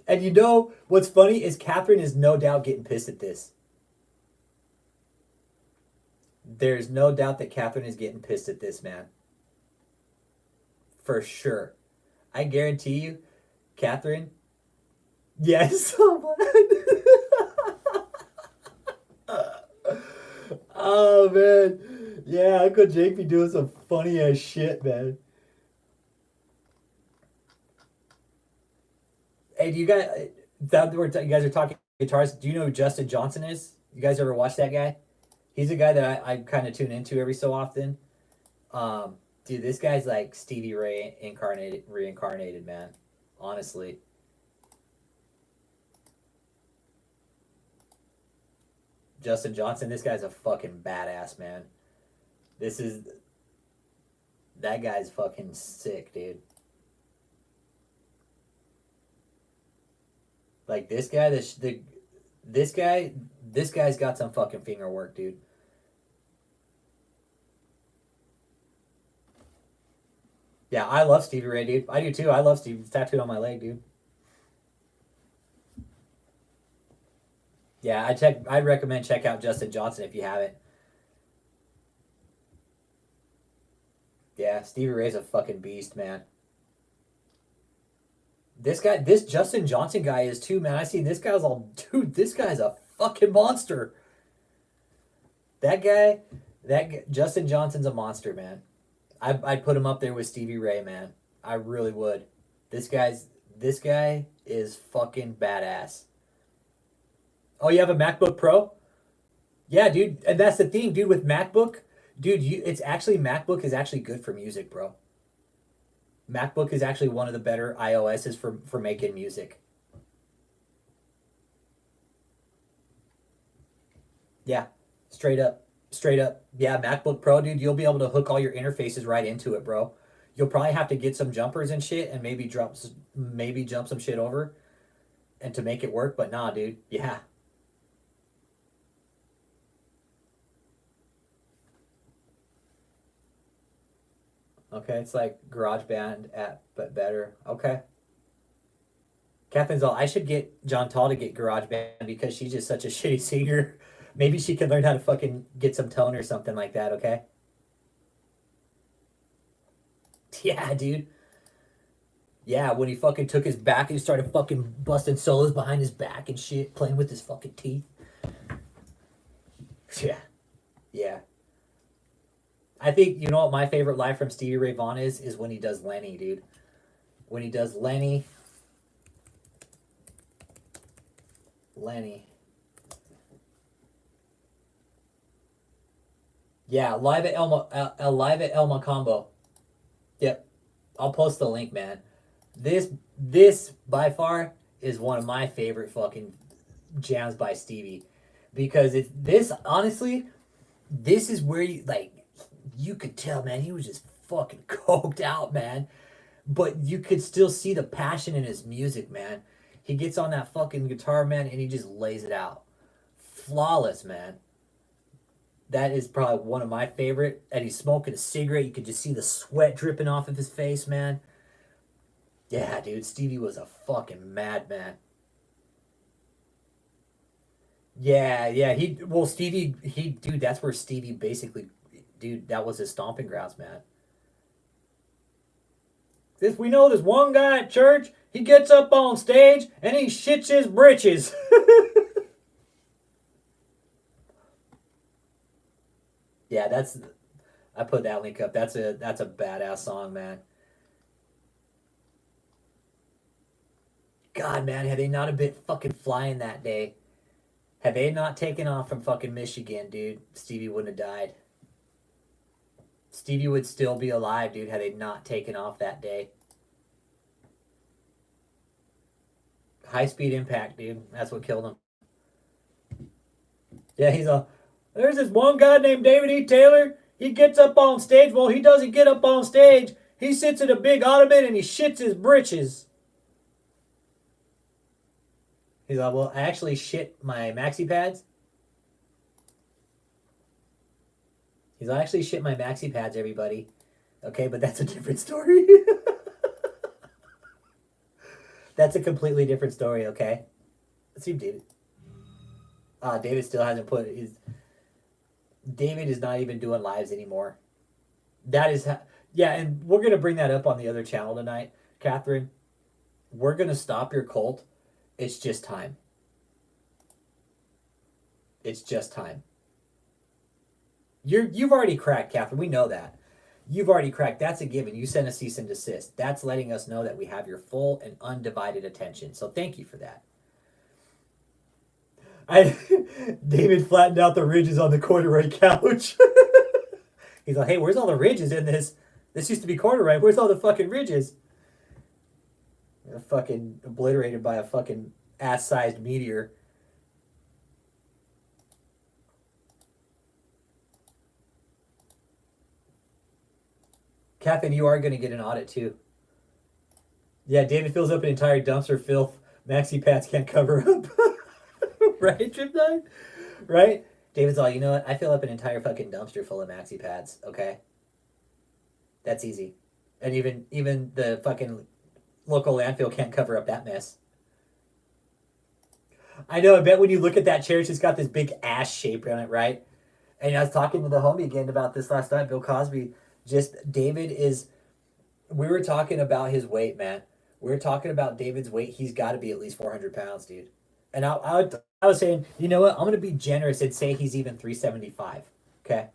And you know what's funny is Kathryn is no doubt getting pissed at this. There's no doubt that Kathryn is getting pissed at this, man. For sure. I guarantee you, Kathryn. Yes. Oh man. Yeah, Uncle Jake be doing some funny ass shit, man. Hey, do you guys you guys are talking guitars? Do you know who Justin Johnson is? You guys ever watch that guy? He's a guy that I kind of tune into every so often. Dude, this guy's like Stevie Ray reincarnated, man. Honestly. Justin Johnson, this guy's a fucking badass, man. That guy's fucking sick, dude. Like this guy, this guy's got some fucking finger work, dude. Yeah, I love Stevie Ray, dude. I do too. I love Stevie. It's tattooed on my leg, dude. Yeah, I'd recommend check out Justin Johnson if you haven't. Yeah, Stevie Ray's a fucking beast, man. This Justin Johnson guy is too, man. I seen this guy's all, dude, this guy's a fucking monster. Justin Johnson's a monster, man. I'd put him up there with Stevie Ray, man. I really would. This guy is fucking badass. Oh, you have a MacBook Pro? Yeah, dude. And that's the thing, dude, with MacBook, dude, MacBook is actually good for music, bro. MacBook is actually one of the better iOSs for making music. Yeah, straight up. Yeah, MacBook Pro, dude, you'll be able to hook all your interfaces right into it, bro. You'll probably have to get some jumpers and shit and maybe jump some shit over and to make it work, but nah, dude. Yeah. Okay, it's like GarageBand app, but better. Okay. Kathryn's all, I should get Jeanntal to get GarageBand because she's just such a shitty singer. Maybe she can learn how to fucking get some tone or something like that, okay? Yeah, dude. Yeah, when he fucking took his back and he started fucking busting solos behind his back and shit, playing with his fucking teeth. Yeah. Yeah. I think, you know what my favorite live from Stevie Ray Vaughan is when he does Lenny, dude. When he does Lenny. Yeah, live at El Macambo. Yep. I'll post the link, man. This by far is one of my favorite fucking jams by Stevie. because it's this. Honestly, this is where you could tell, man, he was just fucking coked out, man. But you could still see the passion in his music, man. He gets on that fucking guitar, man, and he just lays it out. Flawless, man. That is probably one of my favorite. And he's smoking a cigarette. You could just see the sweat dripping off of his face, man. Yeah, dude, Stevie was a fucking madman. Yeah, yeah. Dude, that's where Stevie basically, dude, that was his stomping grounds, man. We know this one guy at church, he gets up on stage and he shits his britches. Yeah, I put that link up. That's a badass song, man. God, man, had they not have been fucking flying that day, had they not taken off from fucking Michigan, dude, Stevie wouldn't have died. Stevie would still be alive, dude, had they not taken off that day. High speed impact, dude. That's what killed him. Yeah, there's this one guy named David E. Taylor. He gets up on stage. Well, he doesn't get up on stage. He sits at a big ottoman and he shits his britches. He's like, well, I actually shit my maxi pads. He's like, I actually shit my maxi pads, everybody. Okay, but that's a different story. That's a completely different story, okay? Let's see David. David still hasn't put his... David is not even doing lives anymore. That is... Yeah, and we're going to bring that up on the other channel tonight. Kathryn, we're going to stop your cult. It's just time. It's just time. You've already cracked, Kathryn. We know that. You've already cracked. That's a given. You sent a cease and desist. That's letting us know that we have your full and undivided attention. So thank you for that. David flattened out the ridges on the corduroy couch. He's like, hey, where's all the ridges in this? This used to be corduroy. Where's all the fucking ridges? They're fucking obliterated by a fucking ass-sized meteor. Kathryn, you are going to get an audit too. Yeah, David fills up an entire dumpster filth maxi pads can't cover up. Right, Trip 9? Right? David's all, you know what? I fill up an entire fucking dumpster full of maxi pads, okay? That's easy. And even the fucking local landfill can't cover up that mess. I know, I bet when you look at that chair, it's just got this big ass shape on it, right? And I was talking to the homie again about this last night, Bill Cosby. We were talking about his weight, man. We were talking about David's weight. He's got to be at least 400 pounds, dude. And I was saying, you know what? I'm going to be generous and say he's even 375, okay?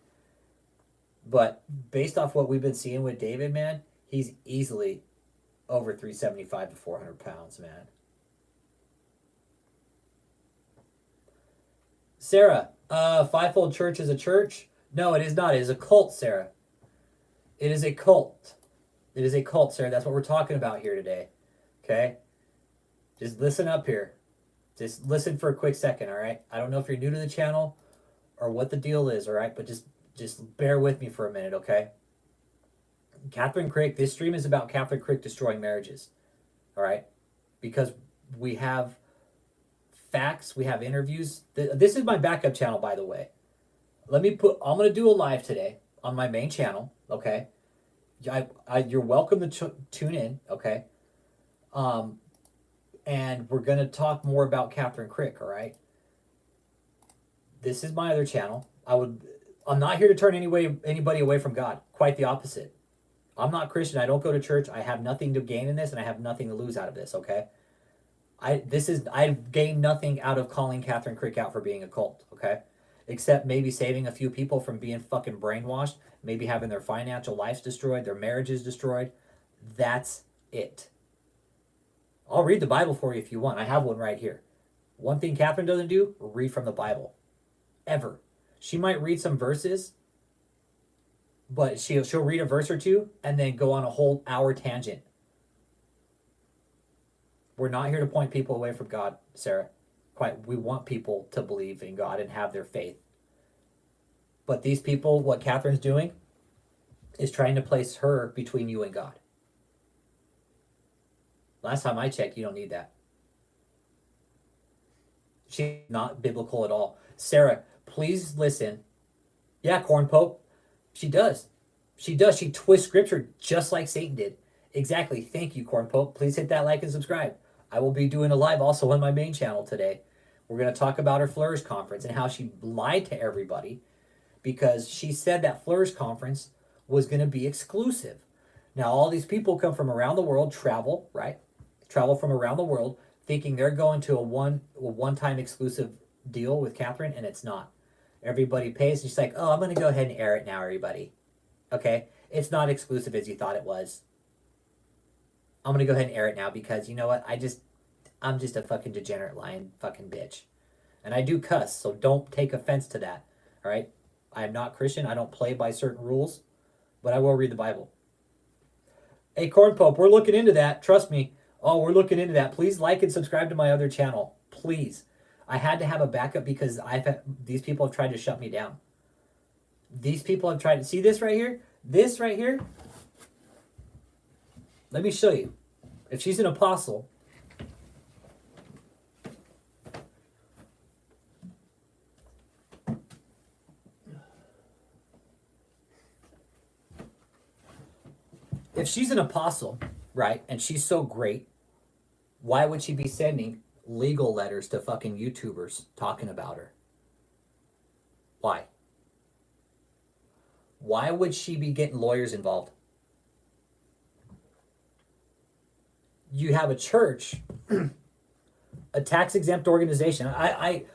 But based off what we've been seeing with David, man, he's easily over 375 to 400 pounds, man. Sarah, Fivefold Church is a church? No, it is not. It is a cult, Sarah. It is a cult. It is a cult, Sarah. That's what we're talking about here today. Okay? Just listen up here. Just listen for a quick second, all right? I don't know if you're new to the channel or what the deal is, all right? But just bear with me for a minute, okay? Kathryn Krick, this stream is about Kathryn Krick destroying marriages, all right? Because we have facts, we have interviews. This is my backup channel, by the way. I'm going to do a live today on my main channel, okay? You're welcome to tune in, okay? And we're going to talk more about Kathryn Krick, all right? This is my other channel. I'm not here to turn anybody away from God. Quite the opposite. I'm not Christian. I don't go to church. I have nothing to gain in this, and I have nothing to lose out of this, okay? I gain nothing out of calling Kathryn Krick out for being a cult, okay? Except maybe saving a few people from being fucking brainwashed, maybe having their financial lives destroyed, their marriages destroyed. That's it. I'll read the Bible for you if you want. I have one right here. One thing Kathryn doesn't do, read from the Bible. Ever. She might read some verses, but she'll read a verse or two and then go on a whole hour tangent. We're not here to point people away from God, Sarah. We want people to believe in God and have their faith. But these people, what Kathryn's doing, is trying to place her between you and God. Last time I checked, you don't need that. She's not biblical at all. Sarah, please listen. Yeah, Corn Pope, she does. She does. She twists scripture just like Satan did. Exactly. Thank you, Corn Pope. Please hit that like and subscribe. I will be doing a live also on my main channel today. We're going to talk about her Flourish conference and how she lied to everybody because she said that Flourish conference was going to be exclusive. Now, all these people come from around the world, travel, right? Travel from around the world, thinking they're going to a one-time exclusive deal with Kathryn, and it's not. Everybody pays, and she's like, oh, I'm going to go ahead and air it now, everybody. Okay? It's not exclusive as you thought it was. I'm going to go ahead and air it now because, you know what? I'm just a fucking degenerate lying fucking bitch. And I do cuss, so don't take offense to that. All right? I am not Christian. I don't play by certain rules, but I will read the Bible. Hey, Corn Pope, we're looking into that. Trust me. Oh, we're looking into that. Please like and subscribe to my other channel. Please. I had to have a backup because these people have tried to shut me down. These people have tried to see this right here. This right here. Let me show you. If she's an apostle, right, and she's so great, why would she be sending legal letters to fucking YouTubers talking about her? Why? Why would she be getting lawyers involved? You have a church, a tax-exempt organization. I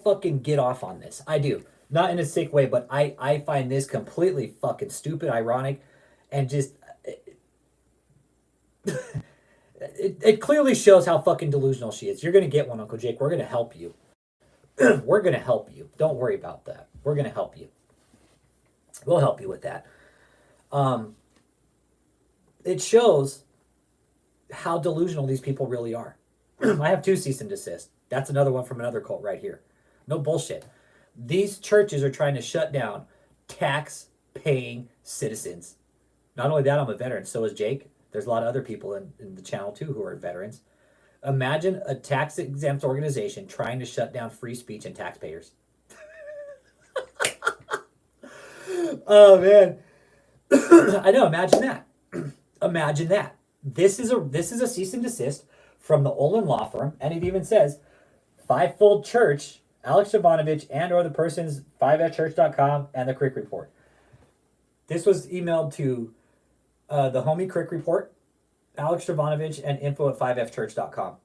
fucking get off on this. I do. Not in a sick way, but I find this completely fucking stupid, ironic, and just... It clearly shows how fucking delusional she is. You're going to get one, Uncle Jake. We're going to help you. We're going to help you. Don't worry about that. We're going to help you. We'll help you with that. It shows how delusional these people really are. I have 2 cease and desist. That's another one from another cult right here. No bullshit. These churches are trying to shut down tax-paying citizens. Not only that, I'm a veteran. So is Jake. There's a lot of other people in the channel, too, who are veterans. Imagine a tax-exempt organization trying to shut down free speech and taxpayers. Oh, man. I know, imagine that. Imagine that. This is a cease and desist from the Olin Law Firm, and it even says, Fivefold Church, Alex Jovanovich, and or the person's 5fchurch.com, and the Krick Report. This was emailed to the homie Krick Report, Alex Jovanovich, and info@5fchurch.com.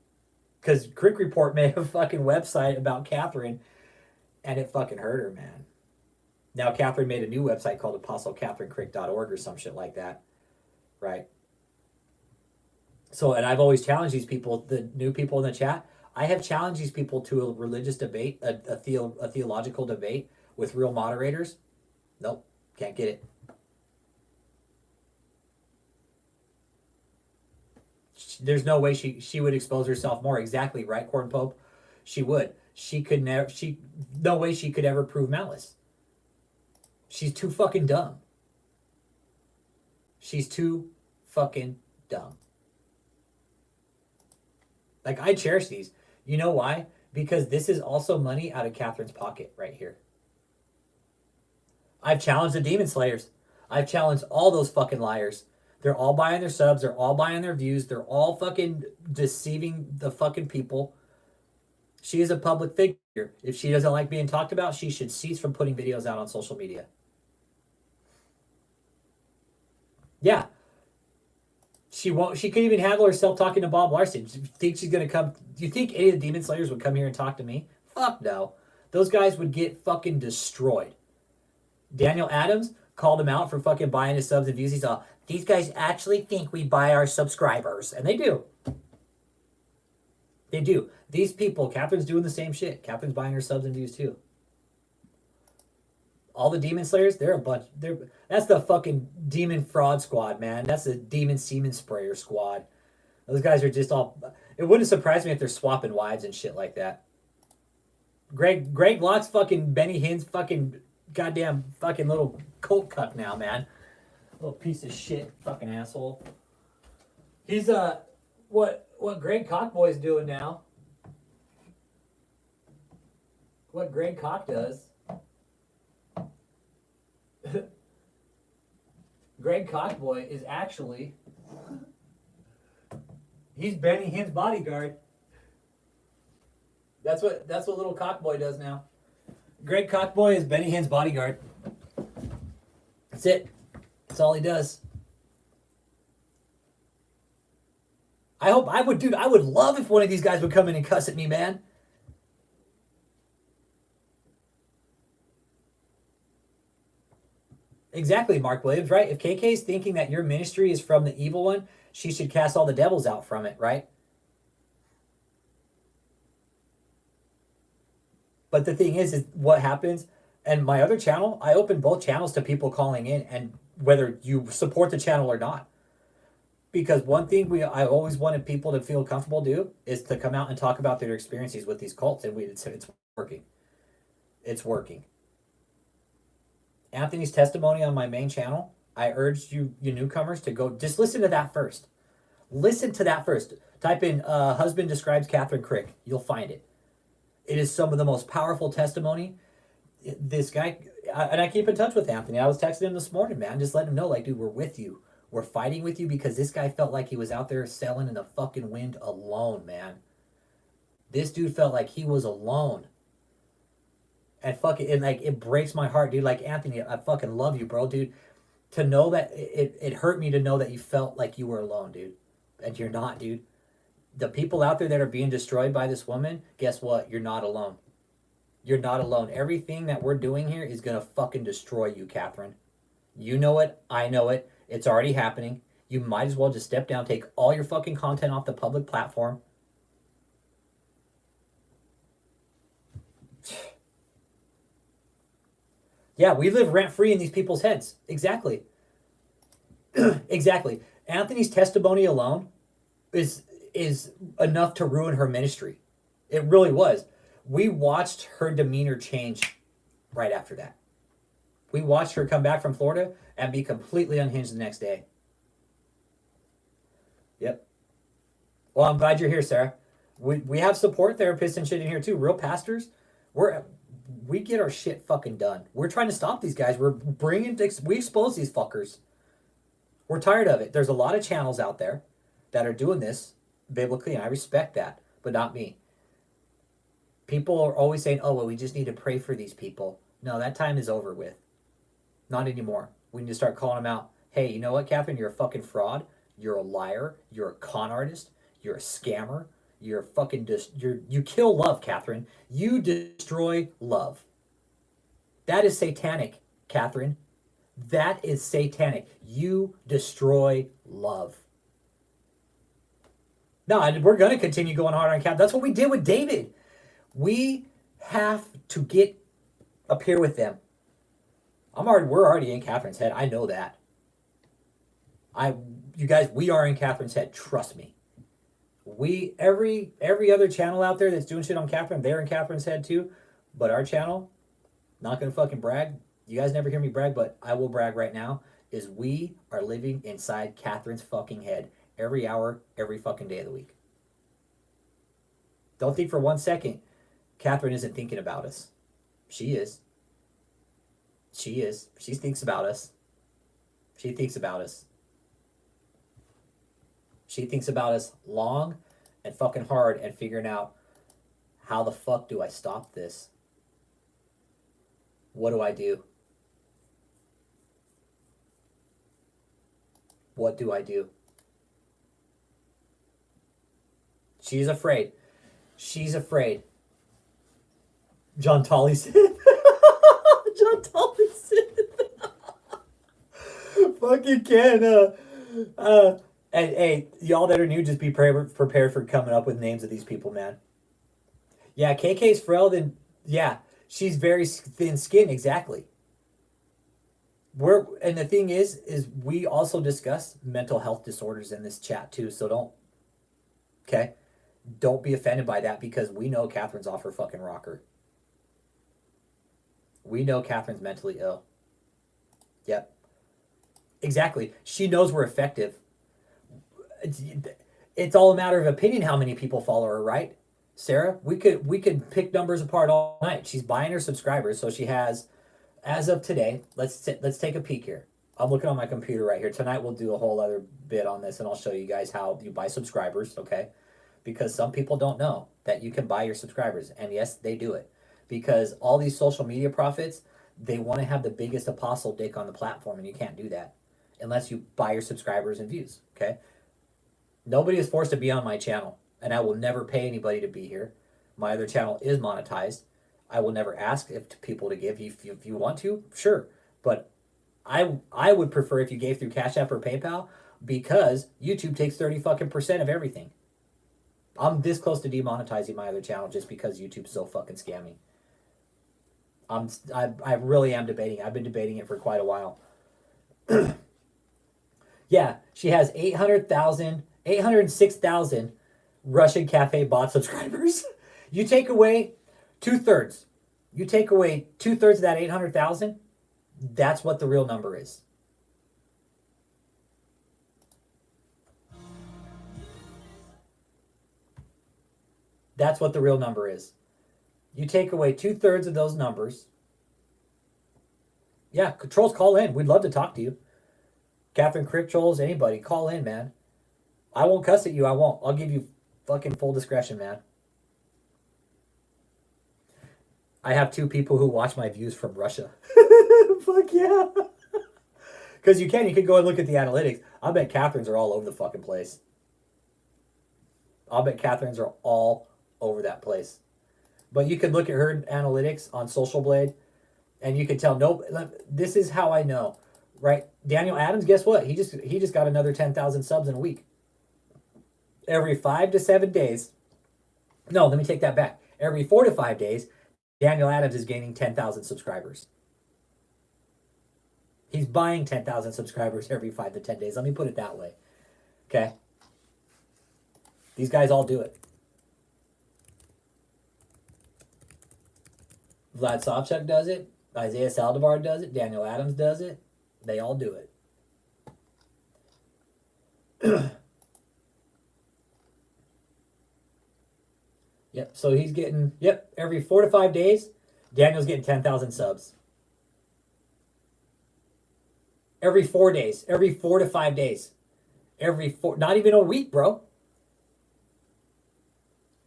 Because Krick Report made a fucking website about Kathryn, and it fucking hurt her, man. Now Kathryn made a new website called apostlecatherinkrick.org or some shit like that. Right? So, and I've always challenged these people, the new people in the chat, I have challenged these people to a religious debate, a theological debate with real moderators. Nope, can't get it. There's no way she would expose herself more. Exactly, right, Corn Pope? She would. She could never, no way she could ever prove malice. She's too fucking dumb. She's too fucking dumb. Like, I cherish these. You know why? Because this is also money out of Kathryn's pocket right here. I've challenged the demon slayers. I've challenged all those fucking liars. They're all buying their subs. They're all buying their views. They're all fucking deceiving the fucking people. She is a public figure. If she doesn't like being talked about, she should cease from putting videos out on social media. Yeah. She won't. She couldn't even handle herself talking to Bob Larson. Do you think she's going to come? Do you think any of the demon slayers would come here and talk to me? Fuck no. Those guys would get fucking destroyed. Daniel Adams called him out for fucking buying his subs and views. He's all, these guys actually think we buy our subscribers. And they do. They do. These people, Kathryn's doing the same shit. Kathryn's buying her subs and views too. All the demon slayers, they're a bunch. That's the fucking demon fraud squad, man. That's the demon semen sprayer squad. Those guys are just all... It wouldn't surprise me if they're swapping wives and shit like that. Greg Locke's fucking Benny Hinn's fucking goddamn fucking little cult cuck now, man. Little piece of shit, fucking asshole. He's what Greg Cockboy's doing now. What Greg Cock does. Greg Cockboy is actually he's Benny Hinn's bodyguard. That's what little Cockboy does now. Greg Cockboy is Benny Hinn's bodyguard. That's it. That's all he does. I would love if one of these guys would come in and cuss at me, man. Exactly, Mark Williams, right? If KK is thinking that your ministry is from the evil one, she should cast all the devils out from it, right? But the thing is what happens, and my other channel, I open both channels to people calling in, and whether you support the channel or not. Because one thing I always wanted people to feel comfortable do is to come out and talk about their experiences with these cults, and it's working. It's working. Anthony's testimony on my main channel, I urge you newcomers to go, just listen to that first. Listen to that first. Type in husband describes Kathryn Krick. You'll find it. It is some of the most powerful testimony. This guy, and I keep in touch with Anthony. I was texting him this morning, man, just letting him know, like, dude, we're with you. We're fighting with you, because this guy felt like he was out there sailing in the fucking wind alone, man. This dude felt like he was alone. And it breaks my heart, dude. Like, Anthony, I fucking love you, bro, dude. To know that, it hurt me to know that you felt like you were alone, dude. And you're not, dude. The people out there that are being destroyed by this woman, guess what? You're not alone. You're not alone. Everything that we're doing here is gonna fucking destroy you, Kathryn. You know it. I know it. It's already happening. You might as well just step down, take all your fucking content off the public platform. Yeah, we live rent-free in these people's heads. Exactly. Exactly. Anthony's testimony alone is enough to ruin her ministry. It really was. We watched her demeanor change right after that. We watched her come back from Florida and be completely unhinged the next day. Yep. Well, I'm glad you're here, Sarah. We have support therapists and shit in here too. Real pastors. We get our shit fucking done. We're trying to stop these guys. We expose these fuckers. We're tired of it. There's a lot of channels out there that are doing this biblically, and I respect that, but not me. People are always saying, oh, well, we just need to pray for these people. No, that time is over with. Not anymore. We need to start calling them out. Hey, you know what, Kathryn? You're a fucking fraud. You're a liar. You're a con artist. You're a scammer. You're fucking you kill love, Kathryn. You destroy love. That is satanic, Kathryn. That is satanic. You destroy love. No, we're going to continue going hard on Kathryn. That's what we did with David. We have to get up here with them. We're already in Kathryn's head. I know that. You guys, we are in Kathryn's head. Trust me. Every other channel out there that's doing shit on Kathryn, they're in Kathryn's head too. But our channel, not gonna fucking brag. You guys never hear me brag, but I will brag right now, is we are living inside Kathryn's fucking head every hour, every fucking day of the week. Don't think for 1 second Kathryn isn't thinking about us. She is. She is. She thinks about us. She thinks about us. She thinks about us long and fucking hard and figuring out, how the fuck do I stop this? What do I do? What do I do? She's afraid. She's afraid. John Tolley said. John Tolley said. Fucking Ken. And hey, y'all that are new, just be prepared for coming up with names of these people, man. Yeah, KK's frail, then yeah, she's very thin-skinned, exactly. And the thing is we also discuss mental health disorders in this chat too, so don't be offended by that, because we know Kathryn's off her fucking rocker. We know Kathryn's mentally ill. Yep. Exactly. She knows we're effective. It's all a matter of opinion how many people follow her, right? Sarah, we could pick numbers apart all night. She's buying her subscribers, so she has, as of today, let's take a peek here. I'm looking on my computer right here. Tonight we'll do a whole other bit on this, and I'll show you guys how you buy subscribers, okay? Because some people don't know that you can buy your subscribers, and yes, they do it. Because all these social media prophets, they want to have the biggest apostle dick on the platform, and you can't do that unless you buy your subscribers and views, okay? Nobody is forced to be on my channel, and I will never pay anybody to be here. My other channel is monetized. I will never ask people to give. If you want to, sure. But I would prefer if you gave through Cash App or PayPal, because YouTube takes 30% of everything. I'm this close to demonetizing my other channel just because YouTube's so fucking scammy. I really am debating. I've been debating it for quite a while. Yeah, she has 806,000 Russian Cafe bot subscribers. You take away 2/3. You take away 2/3 of that 800,000. That's what the real number is. That's what the real number is. You take away 2/3 of those numbers. Yeah, trolls, call in. We'd love to talk to you. Kathryn Krick trolls, anybody, call in, man. I won't cuss at you. I won't. I'll give you fucking full discretion, man. I have 2 people who watch my views from Russia. Fuck yeah. Because you can go and look at the analytics. I bet Kathryn's are all over the fucking place. I'll bet Kathryn's are all over that place. But you can look at her analytics on Social Blade, and you can tell, nope, this is how I know, right? Daniel Adams, guess what? He just got another 10,000 subs in a week. Every 5 to 7 days. No, let me take that back. Every 4 to 5 days, Daniel Adams is gaining 10,000 subscribers. He's buying 10,000 subscribers every 5 to 10 days. Let me put it that way. Okay? These guys all do it. Vlad Savchuk does it. Isaiah Saldivar does it. Daniel Adams does it. They all do it. Yep, so he's getting, every 4 to 5 days, Daniel's getting 10,000 subs. Every 4 days, every 4 to 5 days. Not even a week, bro.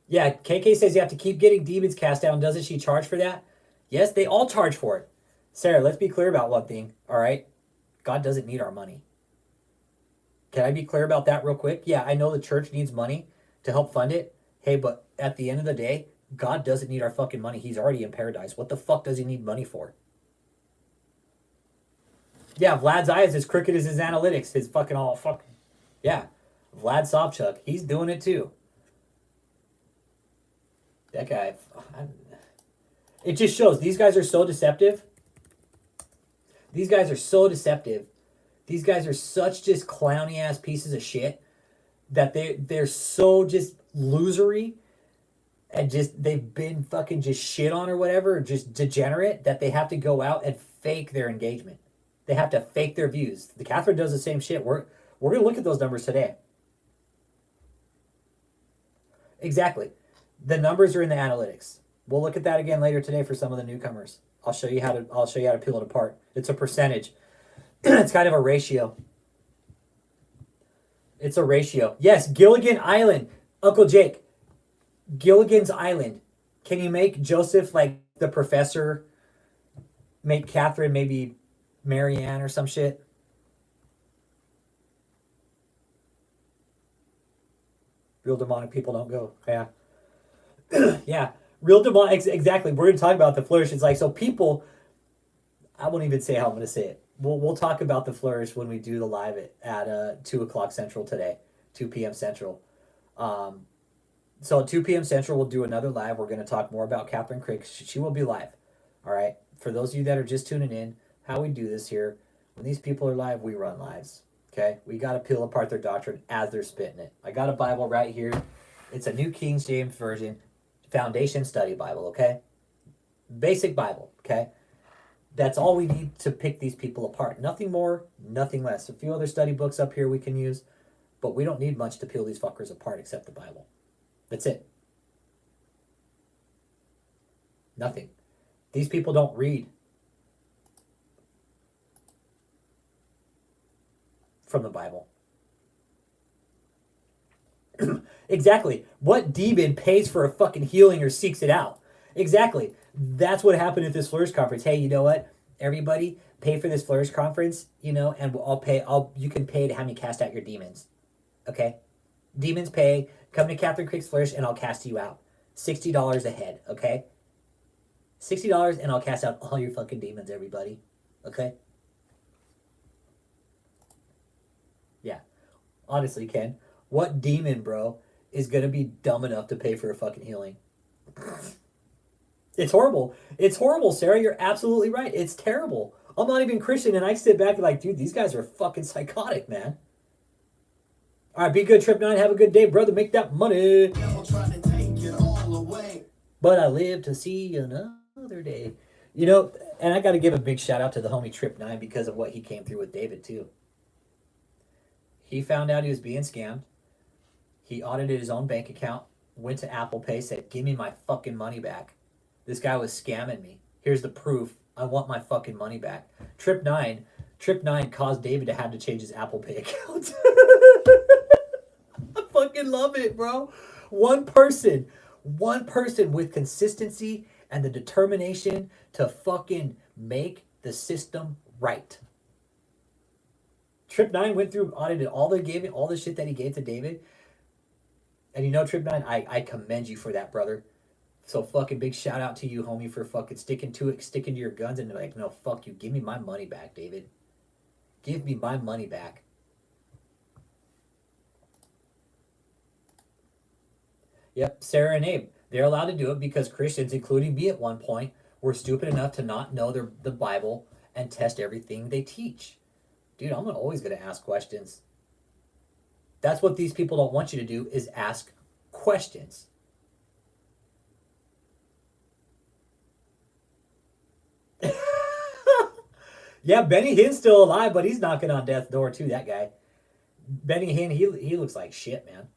Yeah, KK says you have to keep getting demons cast down. Doesn't she charge for that? Yes, they all charge for it. Sarah, let's be clear about one thing, all right? God doesn't need our money. Can I be clear about that real quick? Yeah, I know the church needs money to help fund it. Hey, but at the end of the day, God doesn't need our fucking money. He's already in paradise. What the fuck does he need money for? Yeah, Vlad's eye is as crooked as his analytics. His fucking all fucking... Yeah, Vlad Savchuk, he's doing it too. That guy... It just shows these guys are so deceptive. These guys are so deceptive. These guys are such just clowny ass pieces of shit that they're so just losery and just they've been fucking just shit on or whatever, or just degenerate, that they have to go out and fake their engagement. They have to fake their views. The Kathryn does the same shit. We're gonna look at those numbers today. Exactly. The numbers are in the analytics. We'll look at that again later today for some of the newcomers. I'll show you how to peel it apart. It's a percentage. It's kind of a ratio. It's a ratio. Yes, Gilligan Island. Uncle Jake. Gilligan's Island. Can you make Joseph like the professor? Make Kathryn maybe Marianne or some shit? Real demonic people don't go. Yeah. Yeah. Real demonic, exactly. We're going to talk about the Flourish. It's like, so people, I won't even say how I'm going to say it. We'll talk about the Flourish when we do the live at 2 o'clock Central today, 2 p.m. Central. So at 2 p.m. Central, we'll do another live. We're going to talk more about Kathryn Krick. She will be live. All right. For those of you that are just tuning in, how we do this here, when these people are live, we run lives. Okay. We got to peel apart their doctrine as they're spitting it. I got a Bible right here. It's a New King James Version Foundation Study Bible. Okay. Basic Bible. Okay. That's all we need to pick these people apart. Nothing more, nothing less. A few other study books up here we can use, but we don't need much to peel these fuckers apart except the Bible. That's it. Nothing. These people don't read from the Bible. Exactly. What demon pays for a fucking healing or seeks it out? Exactly. That's what happened at this Flourish conference. Hey, you know what? Everybody, pay for this Flourish conference, you know, and you can pay to have me cast out your demons. Okay? Demons pay. Come to Kathryn Krick's Flourish and I'll cast you out. $60 a head, okay? $60 and I'll cast out all your fucking demons, everybody. Okay? Yeah. Honestly, Ken, what demon, bro, is gonna be dumb enough to pay for a fucking healing? It's horrible. It's horrible, Sarah. You're absolutely right. It's terrible. I'm not even Christian, and I sit back and like, dude, these guys are fucking psychotic, man. All right, be good, Trip 9. Have a good day, brother. Make that money. But I live to see another day. You know, and I got to give a big shout out to the homie Trip 9 because of what he came through with David, too. He found out he was being scammed. He audited his own bank account, went to Apple Pay, said, give me my fucking money back. This guy was scamming me. Here's the proof. I want my fucking money back. Trip 9 caused David to have to change his Apple Pay account. I fucking love it, bro. One person with consistency and the determination to fucking make the system right. Trip 9 went through, audited all the shit that he gave to David. And you know, Trip 9, I commend you for that, brother. So fucking big shout out to you, homie, for fucking sticking to it, sticking to your guns, and like, no, fuck you. Give me my money back, David. Give me my money back. Yep, Sarah and Abe. They're allowed to do it because Christians, including me at one point, were stupid enough to not know the Bible and test everything they teach. Dude, I'm always going to ask questions. That's what these people don't want you to do, is ask questions. Yeah, Benny Hinn's still alive, but he's knocking on death's door too, that guy. Benny Hinn, he looks like shit, man.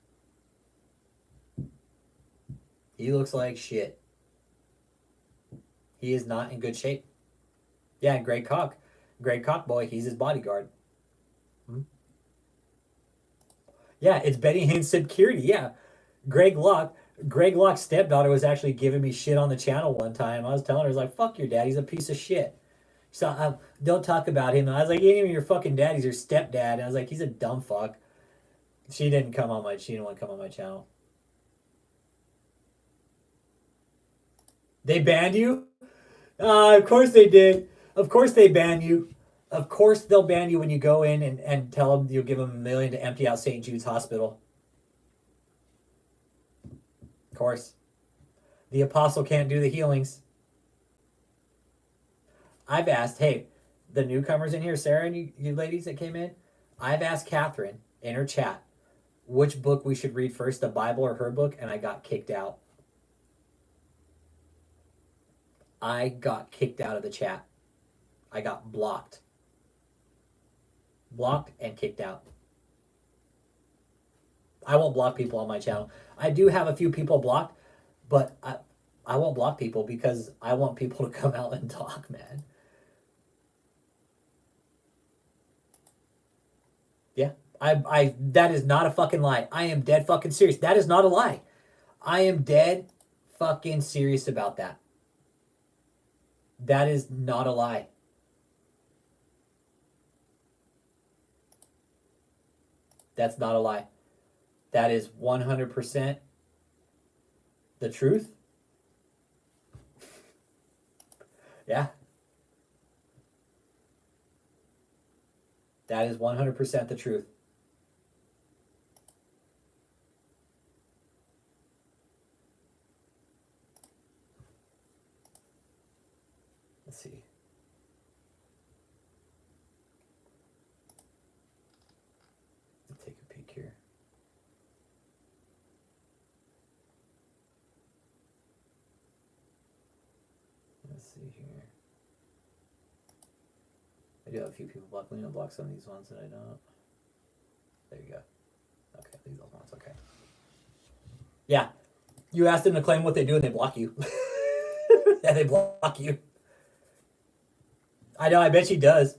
He looks like shit. He is not in good shape. Yeah, Greg Koch boy, he's his bodyguard. Yeah, it's Benny Hinn's security. Yeah, Greg Locke's stepdaughter was actually giving me shit on the channel one time. I was telling her, I was like, fuck your dad, he's a piece of shit. So don't talk about him. And I was like, he ain't even your fucking dad, he's your stepdad. And I was like, he's a dumb fuck. She didn't want to come on my channel. They banned you? Of course they did. Of course they ban you. Of course they'll ban you when you go in and tell them you'll give them $1 million to empty out St. Jude's Hospital. Of course. The apostle can't do the healings. I've asked, hey, the newcomers in here, Sarah and you ladies that came in, I've asked Kathryn in her chat which book we should read first, the Bible or her book, and I got kicked out. I got kicked out of the chat. I got blocked. Blocked and kicked out. I won't block people on my channel. I do have a few people blocked, but I won't block people because I want people to come out and talk, man. Yeah, I that is not a fucking lie. I am dead fucking serious. That is not a lie. I am dead fucking serious about that. That is not a lie. That's not a lie. That is 100% the truth. Yeah. That is 100% the truth. Let's see. Let's take a peek here. Let's see here. do have a few people block. Let me unblock some of these ones that I don't. There you go. Okay, leave those ones. Okay. Yeah. You ask them to claim what they do and they block you. Yeah, they block you. I know, I bet she does.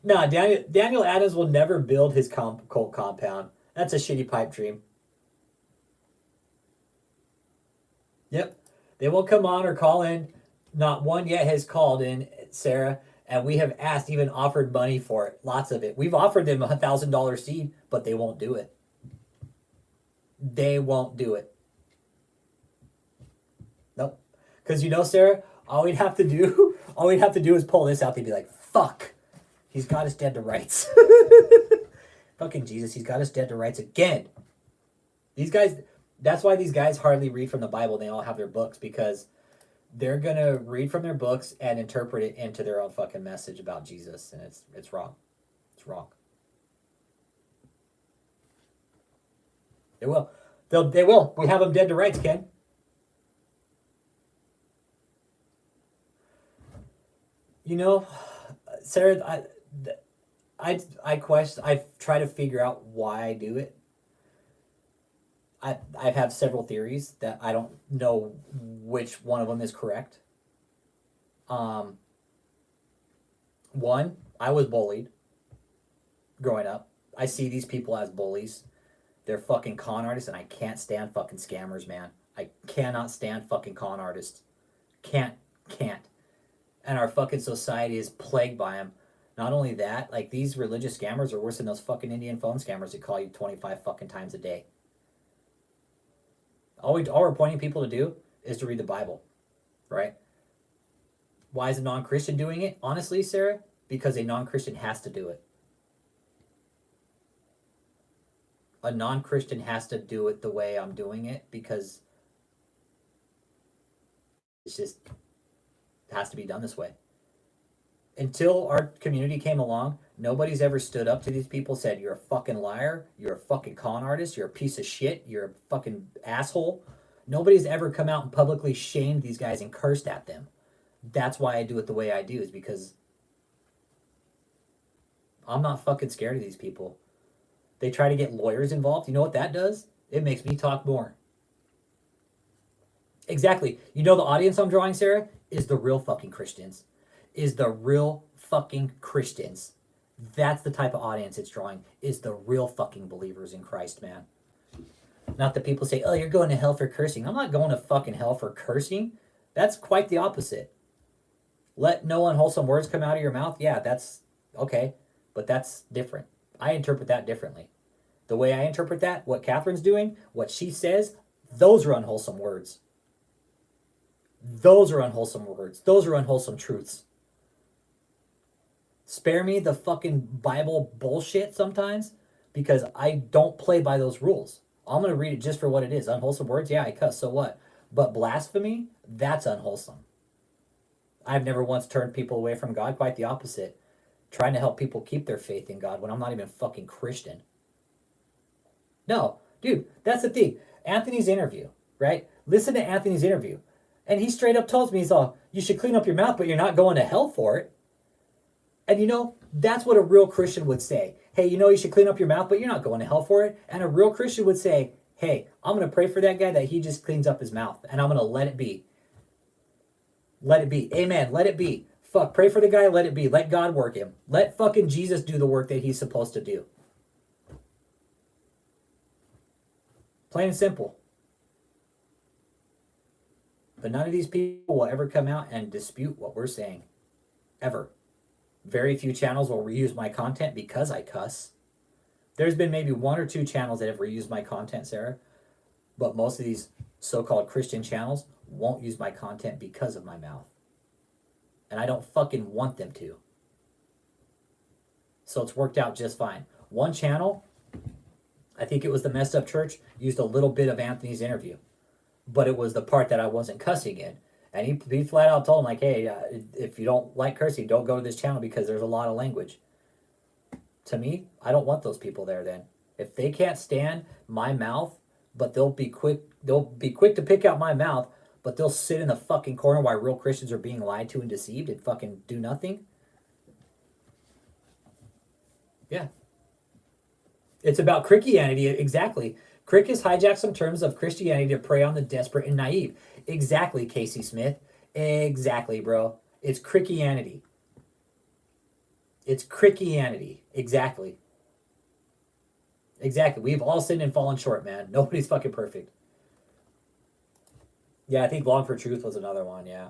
No, Daniel Adams will never build his cult compound. That's a shitty pipe dream. Yep. They won't come on or call in. Not one yet has called in, Sarah, and we have asked, even offered money for it. Lots of it. We've offered them $1,000 seed, but they won't do it. They won't do it. Nope. Because you know, Sarah, all we'd have to do is pull this out. They'd be like, fuck. He's got us dead to rights. Fucking Jesus, he's got us dead to rights again. These guys, that's why these guys hardly read from the Bible. They all have their books, because they're going to read from their books and interpret it into their own fucking message about Jesus. And it's wrong. It's wrong. They will. They will. We have them dead to rights, Ken. You know, Sarah, I try to figure out why I do it. I have several theories that I don't know which one of them is correct. One, I was bullied growing up. I see these people as bullies. They're fucking con artists, and I can't stand fucking scammers, man. I cannot stand fucking con artists. Can't. And our fucking society is plagued by them. Not only that, like, these religious scammers are worse than those fucking Indian phone scammers that call you 25 fucking times a day. All we're pointing people to do is to read the Bible, right? Why is a non-Christian doing it? Honestly, Sarah, because a non-Christian has to do it. A non-Christian has to do it the way I'm doing it, because it's just, it has to be done this way. Until our community came along, nobody's ever stood up to these people, said, you're a fucking liar, you're a fucking con artist, you're a piece of shit, you're a fucking asshole. Nobody's ever come out and publicly shamed these guys and cursed at them. That's why I do it the way I do, is because I'm not fucking scared of these people. They try to get lawyers involved. You know what that does? It makes me talk more. Exactly. You know the audience I'm drawing, Sarah, is the real fucking Christians. Is the real fucking Christians. That's the type of audience it's drawing, is the real fucking believers in Christ, man. Not the people say, oh, you're going to hell for cursing. I'm not going to fucking hell for cursing. That's quite the opposite. Let no unwholesome words come out of your mouth. Yeah, that's okay, but that's different. I interpret that differently. The way I interpret that, what Kathryn's doing, what she says, those are unwholesome words. Those are unwholesome words. Those are unwholesome truths. Spare me the fucking Bible bullshit sometimes, because I don't play by those rules. I'm going to read it just for what it is. Unwholesome words, yeah, I cuss, so what? But blasphemy, that's unwholesome. I've never once turned people away from God, quite the opposite. Trying to help people keep their faith in God when I'm not even fucking Christian. No, dude, that's the thing. Anthony's interview, right? Listen to Anthony's interview. And he straight up tells me, he's all, you should clean up your mouth, but you're not going to hell for it. And you know, that's what a real Christian would say. Hey, you know, you should clean up your mouth, but you're not going to hell for it. And a real Christian would say, hey, I'm going to pray for that guy that he just cleans up his mouth. And I'm going to let it be. Let it be. Amen. Let it be. Fuck, pray for the guy, let it be. Let God work him. Let fucking Jesus do the work that he's supposed to do. Plain and simple. But none of these people will ever come out and dispute what we're saying. Ever. Very few channels will reuse my content because I cuss. There's been maybe 1 or 2 channels that have reused my content, Sarah. But most of these so-called Christian channels won't use my content because of my mouth. And I don't fucking want them to. So it's worked out just fine. One channel, I think it was the Messed Up Church, used a little bit of Anthony's interview. But it was the part that I wasn't cussing in. And he flat out told him, like, hey, if you don't like cursing, don't go to this channel because there's a lot of language. To me, I don't want those people there then. If they can't stand my mouth, but they'll be quick to pick out my mouth, but they'll sit in the fucking corner while real Christians are being lied to and deceived and fucking do nothing, Yeah. It's about Christianity, exactly. Crick has hijacked some terms of Christianity to prey on the desperate and naive. Exactly, Casey Smith. Exactly, bro. It's Christianity. It's Christianity. Exactly. Exactly. We've all sinned and fallen short, man. Nobody's fucking perfect. Yeah, I think Long for Truth was another one. Yeah.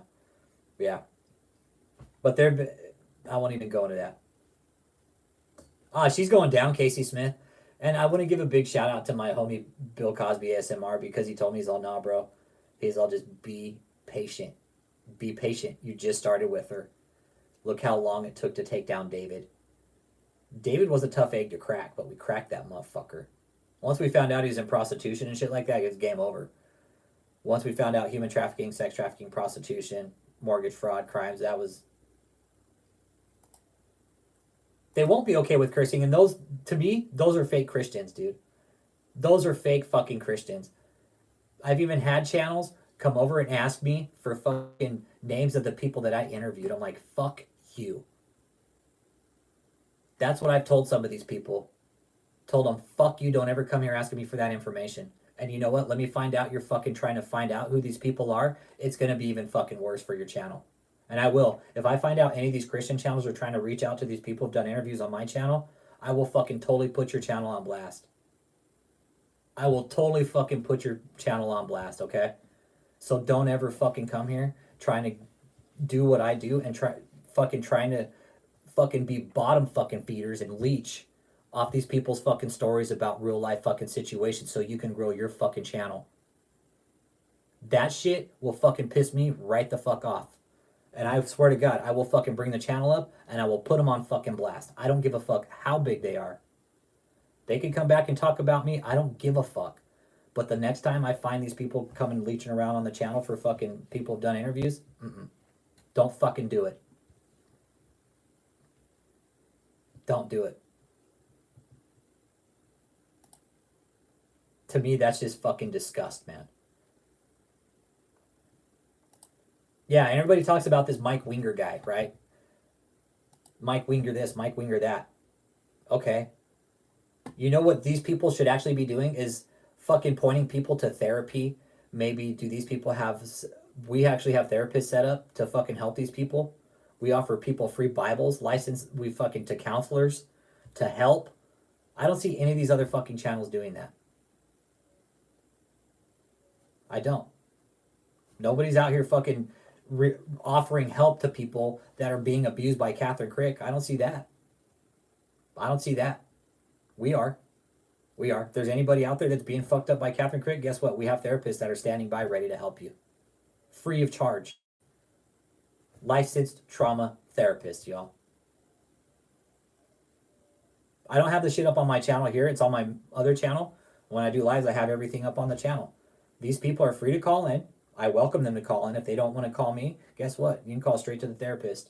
Yeah. But they're, I won't even go into that. She's going down, Casey Smith. And I want to give a big shout out to my homie Bill Cosby ASMR because he told me, he's all, nah, bro. He's all, just be patient. Be patient. You just started with her. Look how long it took to take down David. David was a tough egg to crack, but we cracked that motherfucker. Once we found out he was in prostitution and shit like that, it was game over. Once we found out human trafficking, sex trafficking, prostitution, mortgage fraud, crimes, that was... They won't be okay with cursing, and those, to me, those are fake Christians, dude. Those are fake fucking Christians. I've even had channels come over and ask me for fucking names of the people that I interviewed. I'm like, fuck you. That's what I've told some of these people. Told them, fuck you, don't ever come here asking me for that information. And you know what? Let me find out you're fucking trying to find out who these people are. It's going to be even fucking worse for your channel. And I will. If I find out any of these Christian channels are trying to reach out to these people who've done interviews on my channel, I will fucking totally put your channel on blast. I will totally fucking put your channel on blast, okay? So don't ever fucking come here trying to do what I do and trying to fucking be bottom fucking feeders and leech off these people's fucking stories about real life fucking situations so you can grow your fucking channel. That shit will fucking piss me right the fuck off. And I swear to God, I will fucking bring the channel up and I will put them on fucking blast. I don't give a fuck how big they are. They can come back and talk about me. I don't give a fuck. But the next time I find these people coming leeching around on the channel for fucking people who've done interviews, don't fucking do it. Don't do it. To me, that's just fucking disgust, man. Yeah, and everybody talks about this Mike Winger guy, right? Mike Winger this, Mike Winger that. Okay. You know what these people should actually be doing is fucking pointing people to therapy. Maybe do these people have... We actually have therapists set up to fucking help these people. We offer people free Bibles, license we fucking to counselors to help. I don't see any of these other fucking channels doing that. I don't. Nobody's out here fucking offering help to people that are being abused by Kathryn Krick. I don't see that. I don't see that. We are. We are. If there's anybody out there that's being fucked up by Kathryn Krick, guess what? We have therapists that are standing by ready to help you. Free of charge. Licensed trauma therapists, y'all. I don't have the shit up on my channel here. It's on my other channel. When I do lives, I have everything up on the channel. These people are free to call in. I welcome them to call in. If they don't want to call me, guess what? You can call straight to the therapist.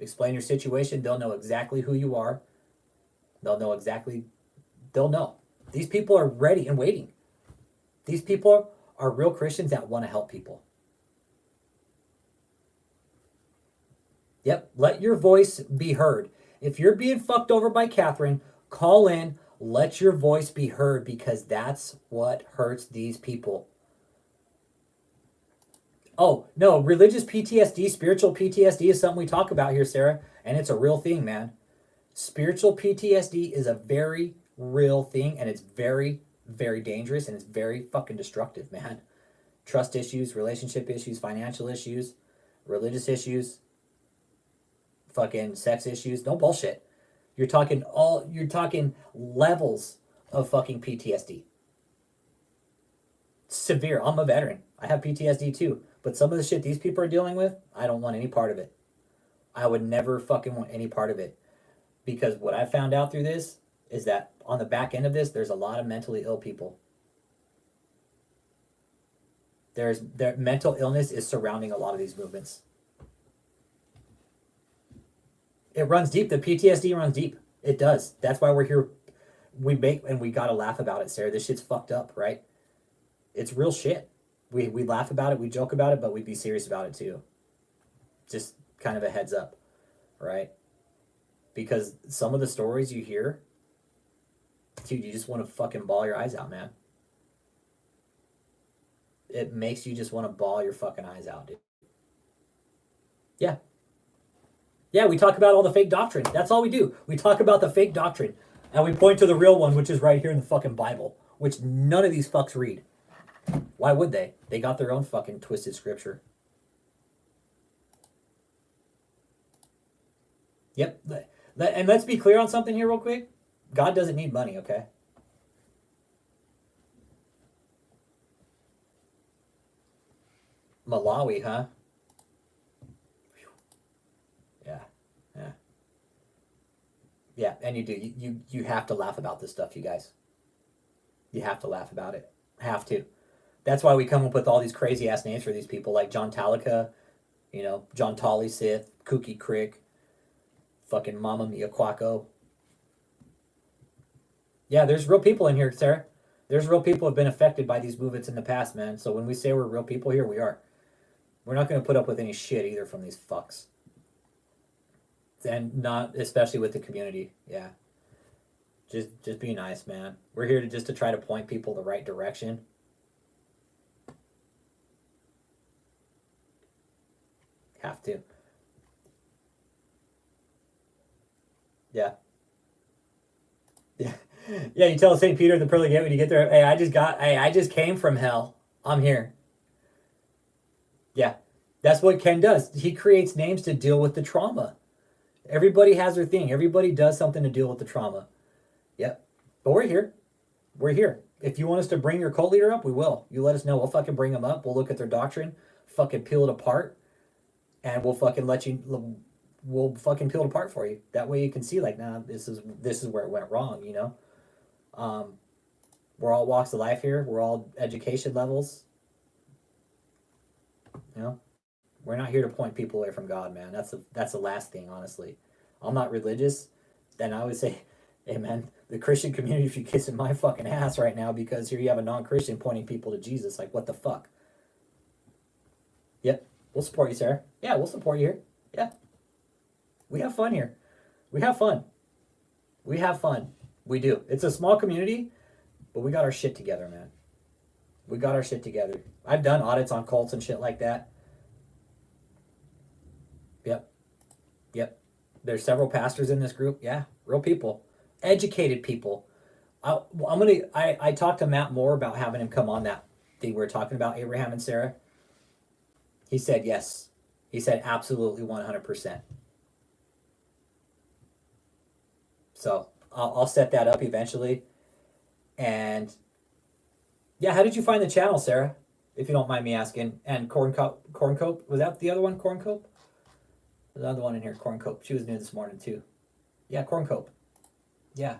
Explain your situation. They'll know exactly who you are. They'll know exactly... They'll know. These people are ready and waiting. These people are real Christians that want to help people. Yep, let your voice be heard. If you're being fucked over by Kathryn, call in, let your voice be heard, because that's what hurts these people. Oh, no, religious PTSD, spiritual PTSD is something we talk about here, Sarah, and it's a real thing, man. Spiritual PTSD is a very real thing, and it's very, very dangerous, and it's very fucking destructive, man. Trust issues, relationship issues, financial issues, religious issues, fucking sex issues, no bullshit. You're talking levels of fucking PTSD. Severe. I'm a veteran. I have PTSD too. But some of the shit these people are dealing with, I don't want any part of it. I would never fucking want any part of it. Because what I found out through this is that on the back end of this, there's a lot of mentally ill people. Their mental illness is surrounding a lot of these movements. It runs deep. The PTSD runs deep. It does. That's why we're here. We gotta laugh about it, Sarah. This shit's fucked up, right? It's real shit. We laugh about it, we joke about it, but we'd be serious about it too. Just kind of a heads up, right? because some of the stories you hear, dude, you just want to fucking bawl your eyes out, man. It makes you just want to bawl your fucking eyes out, dude. Yeah. Yeah, we talk about all the fake doctrine. That's all we do. We talk about the fake doctrine. And we point to the real one, which is right here in the fucking Bible, which none of these fucks read. Why would they? They got their own fucking twisted scripture. Yep. And let's be clear on something here real quick. God doesn't need money, okay? Malawi, huh? Yeah. Yeah. Yeah, and you do. You have to laugh about this stuff, you guys. You have to laugh about it. Have to. That's why we come up with all these crazy ass names for these people, like John Talica, you know, John Tolly Sith, Kooky Crick, fucking Mama Mia Quacko. Yeah, there's real people in here, Sarah. There's real people who have been affected by these movements in the past, man. So when we say we're real people here, we are. We're not going to put up with any shit either from these fucks. And not especially with the community. Yeah. Just be nice, man. We're here to try to point people the right direction. Have to. Yeah. Yeah. Yeah, you tell St. Peter the pearly gate when you get there, hey, I just came from hell. I'm here. Yeah. That's what Ken does. He creates names to deal with the trauma. Everybody has their thing. Everybody does something to deal with the trauma. Yep. But we're here. We're here. If you want us to bring your cult leader up, we will. You let us know. We'll fucking bring them up. We'll look at their doctrine, fucking peel it apart, and we'll fucking we'll fucking peel it apart for you. That way you can see, like, nah, this is where it went wrong, you know? We're all walks of life here. We're all education levels. You know? We're not here to point people away from God, man. That's the last thing, honestly. I'm not religious. Then I would say, hey, man, the Christian community should kiss in my fucking ass right now because here you have a non-Christian pointing people to Jesus. Like, what the fuck? Yep. We'll support you, Sarah. Yeah, we'll support you here. Yeah. We have fun here. We have fun. We have fun. We do. It's a small community, but we got our shit together, man. We got our shit together. I've done audits on cults and shit like that. Yep. Yep. There's several pastors in this group. Yeah, real people. Educated people. I talked to Matt Moore about having him come on that thing we were talking about, Abraham and Sarah. He said yes. He said absolutely 100%. So I'll set that up eventually. And yeah, how did you find the channel, Sarah? If you don't mind me asking. And Corncope, was that the other one, Corncope? There's another one in here, Corncope. She was new this morning too. Yeah, Corncope. Yeah.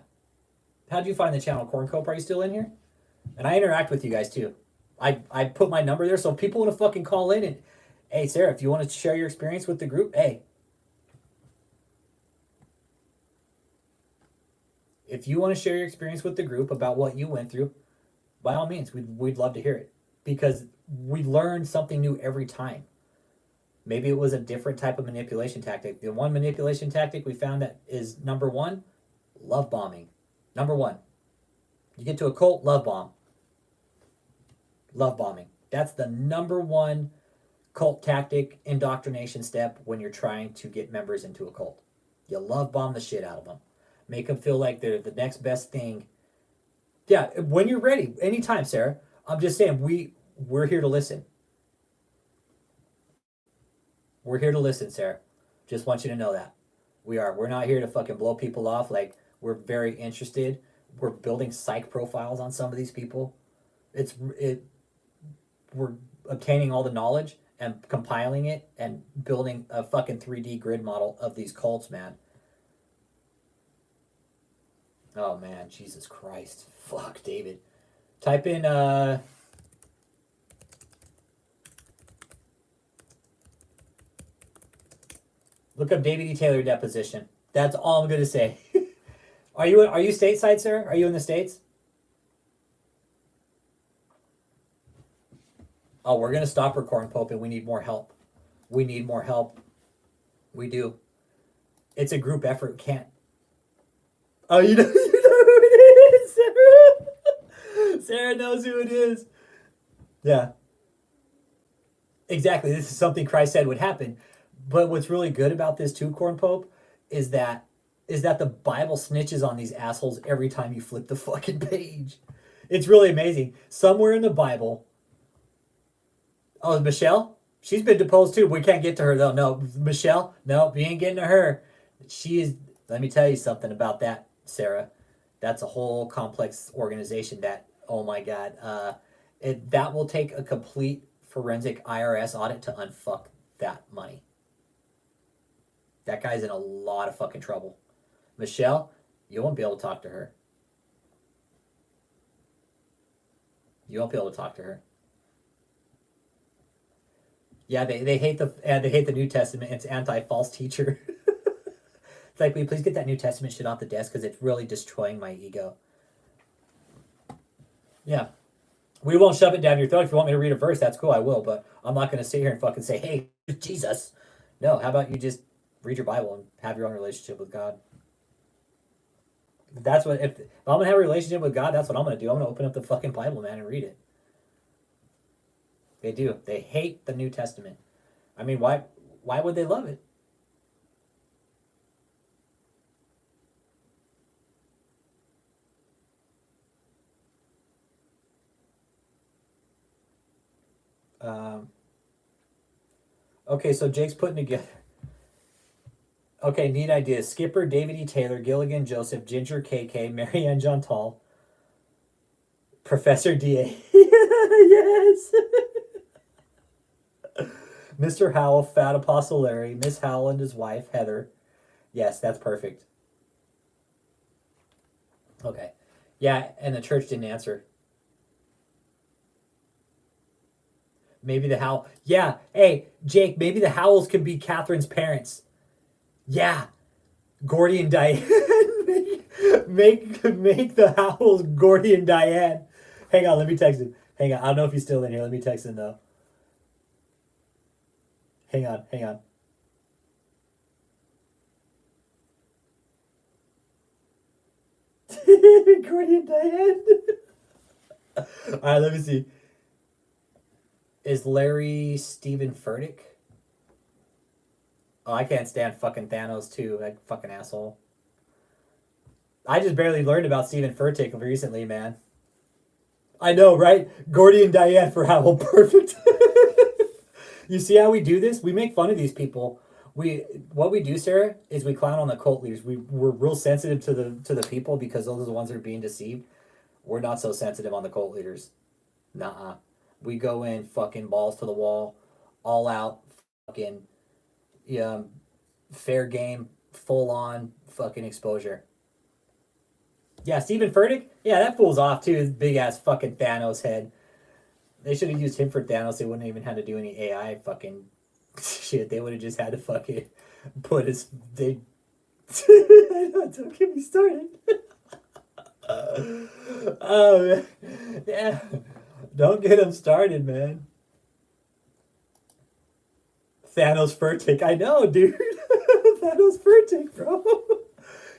How'd you find the channel, Corncope? Are you still in here? And I interact with you guys too. I put my number there so people want to fucking call in and, hey, Sarah, if you want to share your experience with the group, hey. If you want to share your experience with the group about what you went through, by all means, we'd love to hear it. Because we learn something new every time. Maybe it was a different type of manipulation tactic. The one manipulation tactic we found that is number one, love bombing. Number one. You get to a cult, love bomb. Love bombing. That's the number one cult tactic indoctrination step when you're trying to get members into a cult. You love bomb the shit out of them. Make them feel like they're the next best thing. Yeah, when you're ready, anytime, Sarah. I'm just saying, we're here to listen. We're here to listen, Sarah. Just want you to know that. We are. We're not here to fucking blow people off. Like, we're very interested. We're building psych profiles on some of these people. We're obtaining all the knowledge and compiling it and building a fucking 3D grid model of these cults, man. Oh, man. Jesus Christ. Fuck, David. Type in, look up David E. Taylor deposition. That's all I'm going to say. Are you stateside, sir? Are you in the States? Oh, we're going to stop recording, Pope, and we need more help. We need more help. We do. It's a group effort. Can't. Oh, you know who it is, Sarah. Sarah knows who it is. Yeah. Exactly. This is something Christ said would happen. But what's really good about this too, Corn Pope, is that the Bible snitches on these assholes every time you flip the fucking page. It's really amazing. Somewhere in the Bible. Oh, Michelle? She's been deposed too. We can't get to her though. No, Michelle? No, we ain't getting to her. She is. Let me tell you something about that, Sarah. That's a whole complex organization that, oh my God. That will take a complete forensic IRS audit to unfuck that money. That guy's in a lot of fucking trouble. Michelle, you won't be able to talk to her. You won't be able to talk to her. Yeah, they hate the New Testament. It's anti-false teacher. It's like, will you please get that New Testament shit off the desk because it's really destroying my ego. Yeah. We won't shove it down your throat. If you want me to read a verse, that's cool, I will, but I'm not going to sit here and fucking say, hey, Jesus. No, how about you just read your Bible and have your own relationship with God? If I'm going to have a relationship with God, that's what I'm going to do. I'm going to open up the fucking Bible, man, and read it. They do. They hate the New Testament. I mean, why would they love it? Okay, so Jake's putting together. Okay, neat ideas. Skipper, David E. Taylor, Gilligan Joseph, Ginger KK, Marianne Jeanntal, Professor DA. Yes. Mr. Howell, Fat Apostle Larry, Miss Howell and his wife, Heather. Yes, that's perfect. Okay. Yeah, and the church didn't answer. Maybe the Howell. Yeah, hey, Jake, maybe the Howells can be Kathryn's parents. Yeah. Gordy and Diane. make the Howells Gordy and Diane. Hang on, let me text him. Hang on, I don't know if he's still in here. Let me text him though. Hang on. Gordy and Diane. Alright, let me see. Is Larry Stephen Furtick? Oh, I can't stand fucking Thanos too, that fucking asshole. I just barely learned about Stephen Furtick recently, man. I know, right? Gordy and Diane for Howell, perfect. You see how we do this? We make fun of these people. What we do, Sarah, is we clown on the cult leaders. We're real sensitive to the people because those are the ones that are being deceived. We're not so sensitive on the cult leaders. Nuh-uh. We go in fucking balls to the wall, all out, fucking, yeah, fair game, full on fucking exposure. Yeah, Stephen Furtick? Yeah, that fool's off too, his big ass fucking Thanos head. They should have used him for Thanos. They wouldn't even have to do any AI fucking shit. They would have just had to fucking put his. Don't get me started. Oh man, yeah. Don't get him started, man. Thanos Furtick. I know, dude. Thanos Furtick, bro.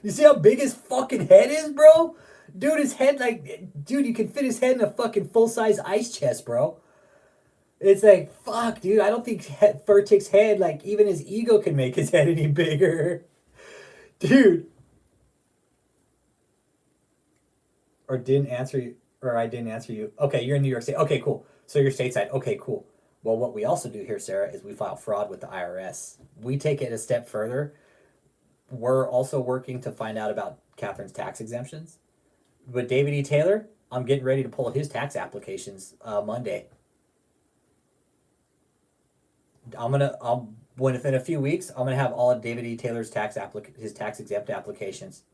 You see how big his fucking head is, bro? Dude, his head, like, dude, you can fit his head in a fucking full-size ice chest, bro. It's like, fuck, dude, I don't think Furtick's head, like, even his ego can make his head any bigger. Dude. Or I didn't answer you. Okay, you're in New York State. Okay, cool. So you're stateside. Okay, cool. Well, what we also do here, Sarah, is we file fraud with the IRS. We take it a step further. We're also working to find out about Kathryn's tax exemptions. But David E. Taylor, I'm getting ready to pull his tax applications Monday. Within a few weeks, I'm gonna have all of David E. Taylor's his tax exempt applications.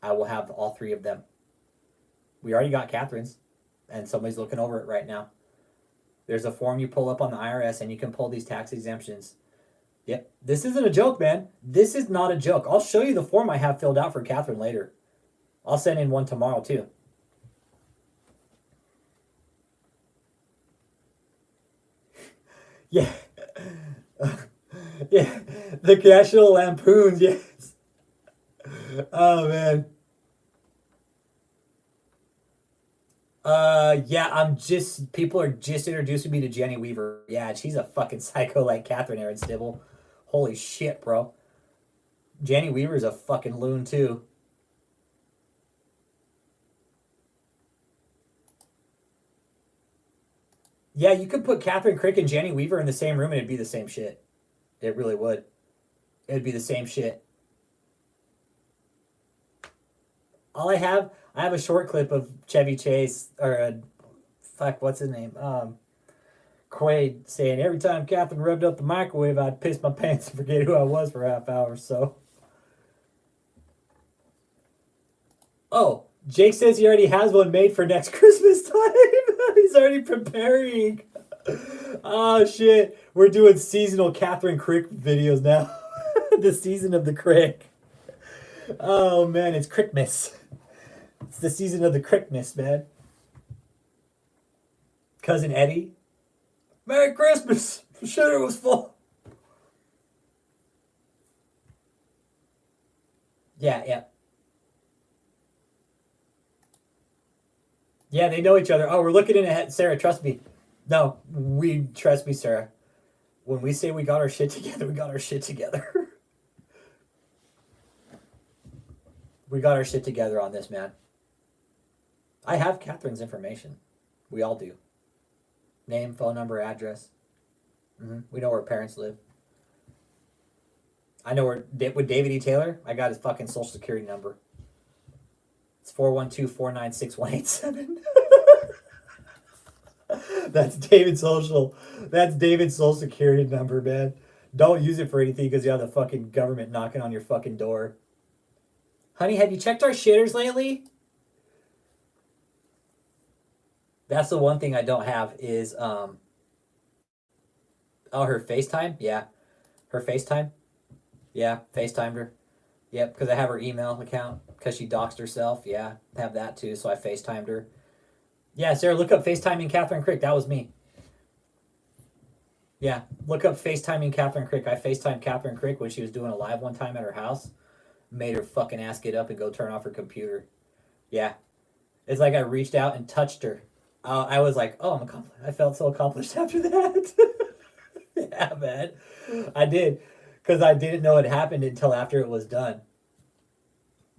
I will have all three of them. We already got Kathryn's, and somebody's looking over it right now. There's a form you pull up on the IRS, and you can pull these tax exemptions. Yep. This isn't a joke, man. This is not a joke. I'll show you the form I have filled out for Kathryn later. I'll send in one tomorrow, too. Yeah. Yeah, the National Lampoons, yes. Oh man. Yeah, people are just introducing me to Jenny Weaver. Yeah, she's a fucking psycho like Catherine Aaron Stibble. Holy shit, bro. Jenny Weaver's a fucking loon too. Yeah, you could put Kathryn Krick and Jenny Weaver in the same room and it'd be the same shit. It really would. It'd be the same shit. I have a short clip of Chevy Chase fuck, what's his name? Quaid saying every time Catherine rubbed up the microwave, I'd piss my pants and forget who I was for a half hour. So, oh, Jake says he already has one made for next Christmas time. He's already preparing. Oh shit, we're doing seasonal Kathryn Krick videos now. The season of the Krick. Oh man, it's Krickmas. It's the season of the Krickmas, man. Cousin Eddie. Merry Christmas. Shitter was full. Yeah, yeah. Yeah, they know each other. Oh, we're looking in ahead. Sarah, trust me. No, trust me, Sarah. When we say we got our shit together, we got our shit together. We got our shit together on this, man. I have Catherine's information. We all do. Name, phone number, address. We know where her parents live. I know where with David E. Taylor. I got his fucking social security number. It's 412-496-187. That's David's social. That's David's social security number, man. Don't use it for anything because you have the fucking government knocking on your fucking door. Honey, have you checked our shitters lately? That's the one thing I don't have is her FaceTime. Yeah, her FaceTime. Yeah, FaceTimed her. Yep, because I have her email account because she doxed herself. Yeah, have that too. So I FaceTimed her. Yeah, Sarah, look up FaceTiming Kathryn Krick. That was me. Yeah, look up FaceTiming Kathryn Krick. I FaceTimed Kathryn Krick when she was doing a live one time at her house. Made her fucking ass get up and go turn off her computer. Yeah, it's like I reached out and touched her. I was like, oh, I'm accomplished. I felt so accomplished after that. Yeah, man, I did, because I didn't know it happened until after it was done.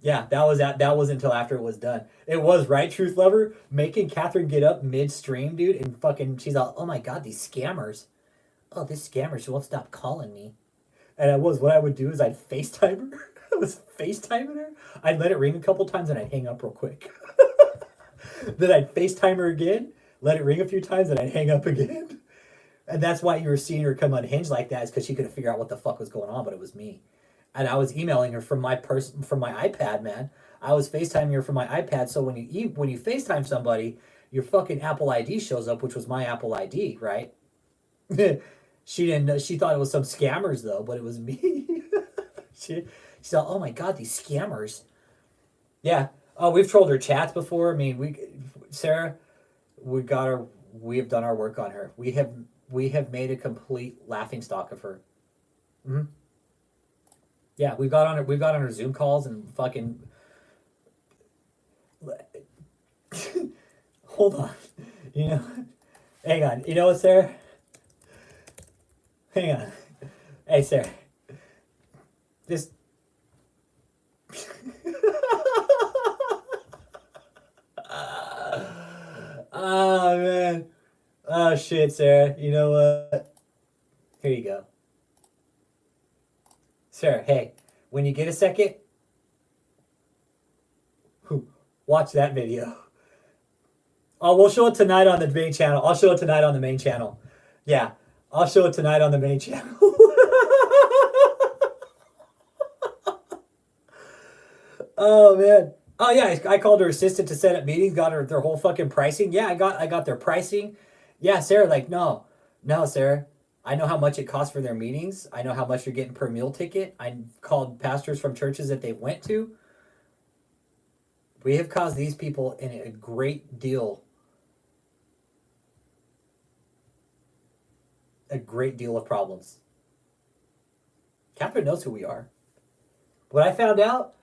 Yeah, that was until after it was done. It was right, Truth Lover, making Catherine get up midstream, dude, and fucking she's all, oh my god, these scammers. Oh, these scammers won't stop calling me. And what I would do is I'd FaceTime her. I was FaceTiming her. I'd let it ring a couple times and I'd hang up real quick. Then I'd FaceTime her again, let it ring a few times, and I'd hang up again. And that's why you were seeing her come unhinged like that, is because she couldn't figure out what the fuck was going on, but it was me. And I was emailing her from my iPad, man. I was FaceTiming her from my iPad, so when you FaceTime somebody, your fucking Apple ID shows up, which was my Apple ID, right? She didn't know, she thought it was some scammers though, but it was me. she thought, oh my god, these scammers. Yeah. Oh, we've trolled her chats before. I mean, Sarah, we have done our work on her. We have made a complete laughing stock of her. Mm-hmm. Yeah, we've got on her Zoom calls and fucking. Hold on, you know, hang on. You know what, Sarah? Hang on. Hey, Sarah. This. Oh man. Oh shit, Sarah. You know what? Here you go. Sarah, hey, when you get a second, watch that video. Oh, we'll show it tonight on the main channel. I'll show it tonight on the main channel. Yeah, I'll show it tonight on the main channel. Oh man. Oh yeah, I called her assistant to set up meetings, got her their whole fucking pricing. Yeah, I got their pricing. Yeah, Sarah, like, no, Sarah. I know how much it costs for their meetings. I know how much you're getting per meal ticket. I called pastors from churches that they went to. We have caused these people in a great deal of problems. Kathryn knows who we are. What I found out,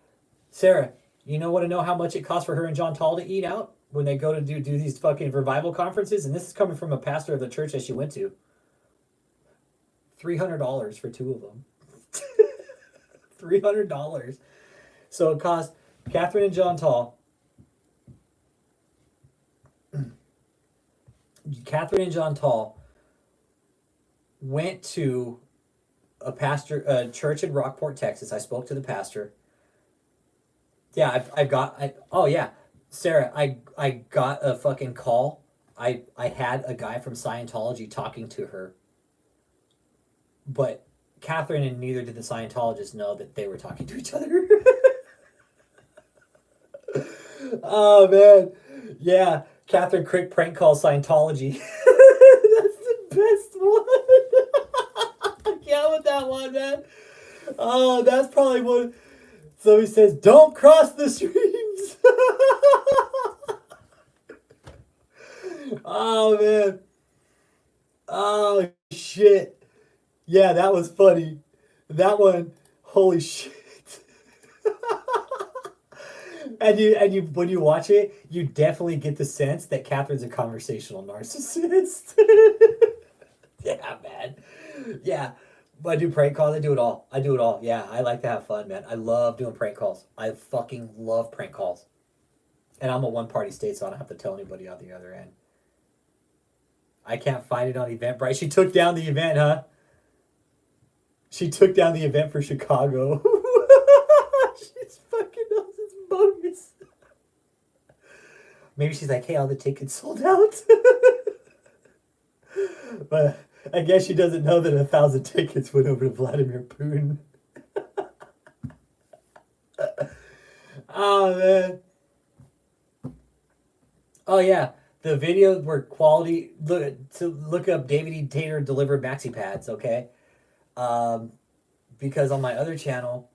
Sarah, you want to know how much it costs for her and Jeanntal to eat out when they go to do these fucking revival conferences? And this is coming from a pastor of the church that she went to. $300 for 2 of them. $300. So it cost Kathryn and Jeanntal. Kathryn and Jeanntal went to a church in Rockport, Texas. I spoke to the pastor. Yeah, Sarah, I got a fucking call. I had a guy from Scientology talking to her. But Kathryn and neither did the Scientologists know that they were talking to each other. Oh, man. Yeah, Kathryn Krick prank calls Scientology. That's the best one. I can't with that one, man. Oh, that's probably one. So he says, don't cross the streams. Oh, man. Oh, shit. Yeah, that was funny. That one, holy shit. And you when you watch it, you definitely get the sense that Kathryn's a conversational narcissist. Yeah, man. Yeah. I do prank calls. I do it all. Yeah, I like to have fun, man. I love doing prank calls. I fucking love prank calls. And I'm a one-party state, so I don't have to tell anybody on the other end. I can't find it on Eventbrite. She took down the event, huh? She took down the event for Chicago. She's fucking knows it's bogus. Maybe she's like, hey, all the tickets sold out. But I guess she doesn't know that 1,000 tickets went over to Vladimir Putin. Oh, man. Oh, yeah. The video where quality... Look up David E. Taylor delivered maxi pads, okay? Because on my other channel,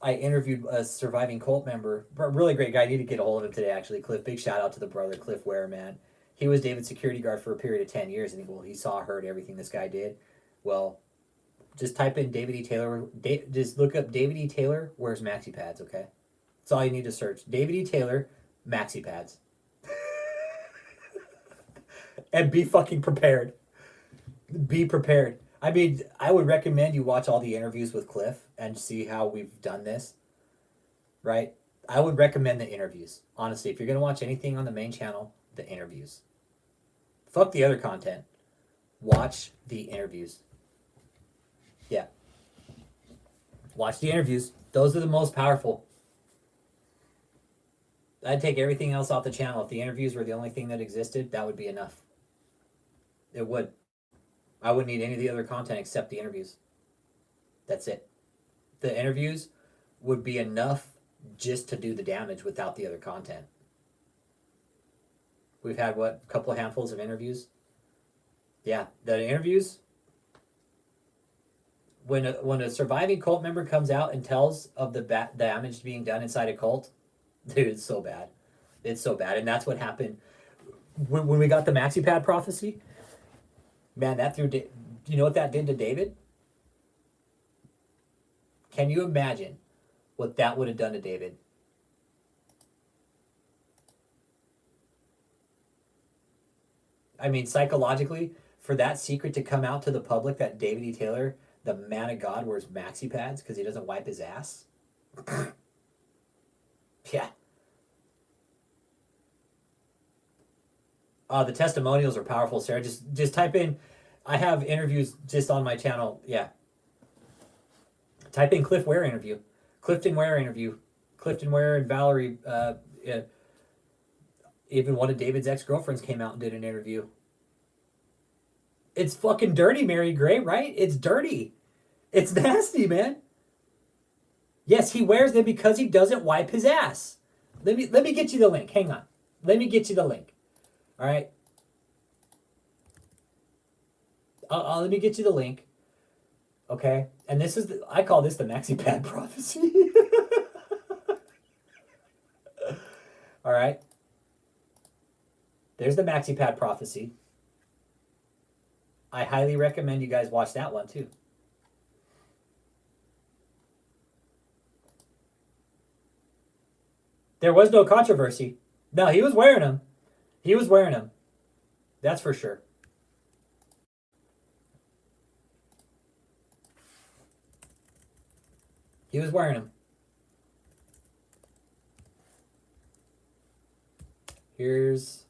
I interviewed a surviving cult member, a really great guy. I need to get a hold of him today, actually. Cliff, big shout out to the brother, Cliff Ware, man. He was David's security guard for a period of 10 years, and he saw, heard everything this guy did. Well, just type in David E. Taylor. Just look up David E. Taylor wears maxi pads, okay? That's all you need to search. David E. Taylor, maxi pads. And be fucking prepared. Be prepared. I mean, I would recommend you watch all the interviews with Cliff and see how we've done this, right? I would recommend the interviews. Honestly, if you're going to watch anything on the main channel, the interviews. Fuck the other content. Watch the interviews. Yeah. Watch the interviews. Those are the most powerful. I'd take everything else off the channel. If the interviews were the only thing that existed, that would be enough. It would. I wouldn't need any of the other content except the interviews. That's it. The interviews would be enough just to do the damage without the other content. We've had, a couple of handfuls of interviews? Yeah, the interviews, when a surviving cult member comes out and tells of the damage being done inside a cult, dude, it's so bad. It's so bad. And that's what happened when we got the maxi pad prophecy. Man, that threw... you know what that did to David? Can you imagine what that would have done to David? I mean, psychologically, for that secret to come out to the public that David E. Taylor, the man of God, wears maxi pads because he doesn't wipe his ass. Yeah. The testimonials are powerful, Sarah. Just type in... I have interviews just on my channel. Yeah. Type in Cliff Ware interview. Clifton Ware interview. Clifton Ware and Valerie... even one of David's ex-girlfriends came out and did an interview. It's fucking dirty, Mary Gray, right? It's dirty. It's nasty, man. Yes, he wears them because he doesn't wipe his ass. Let me get you the link. Hang on. Let me get you the link. All right. Let me get you the link. Okay. And this is I call this the maxi pad prophecy. All right. There's the maxi pad prophecy. I highly recommend you guys watch that one too. There was no controversy. No, he was wearing them. He was wearing them. That's for sure. He was wearing them. Here's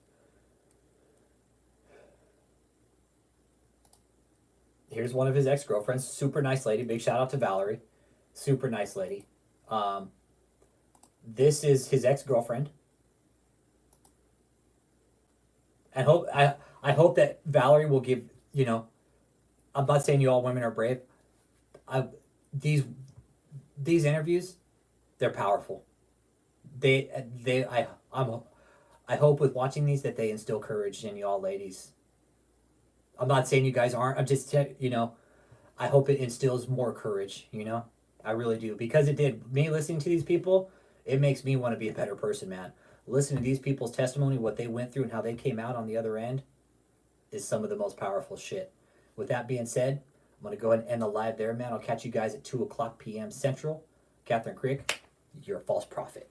one of his ex-girlfriends. Super nice lady. Big shout out to Valerie. Super nice lady. This is his ex-girlfriend. I hope that Valerie will give, you know, I'm not saying you all women are brave. These interviews, they're powerful. I hope with watching these that they instill courage in y'all ladies. I'm not saying you guys aren't. I'm just, you know, I hope it instills more courage, you know? I really do. Because it did. Me listening to these people, it makes me want to be a better person, man. Listening to these people's testimony, what they went through and how they came out on the other end is some of the most powerful shit. With that being said, I'm going to go ahead and end the live there, man. I'll catch you guys at 2 o'clock p.m. Central. Kathryn Krick, you're a false prophet.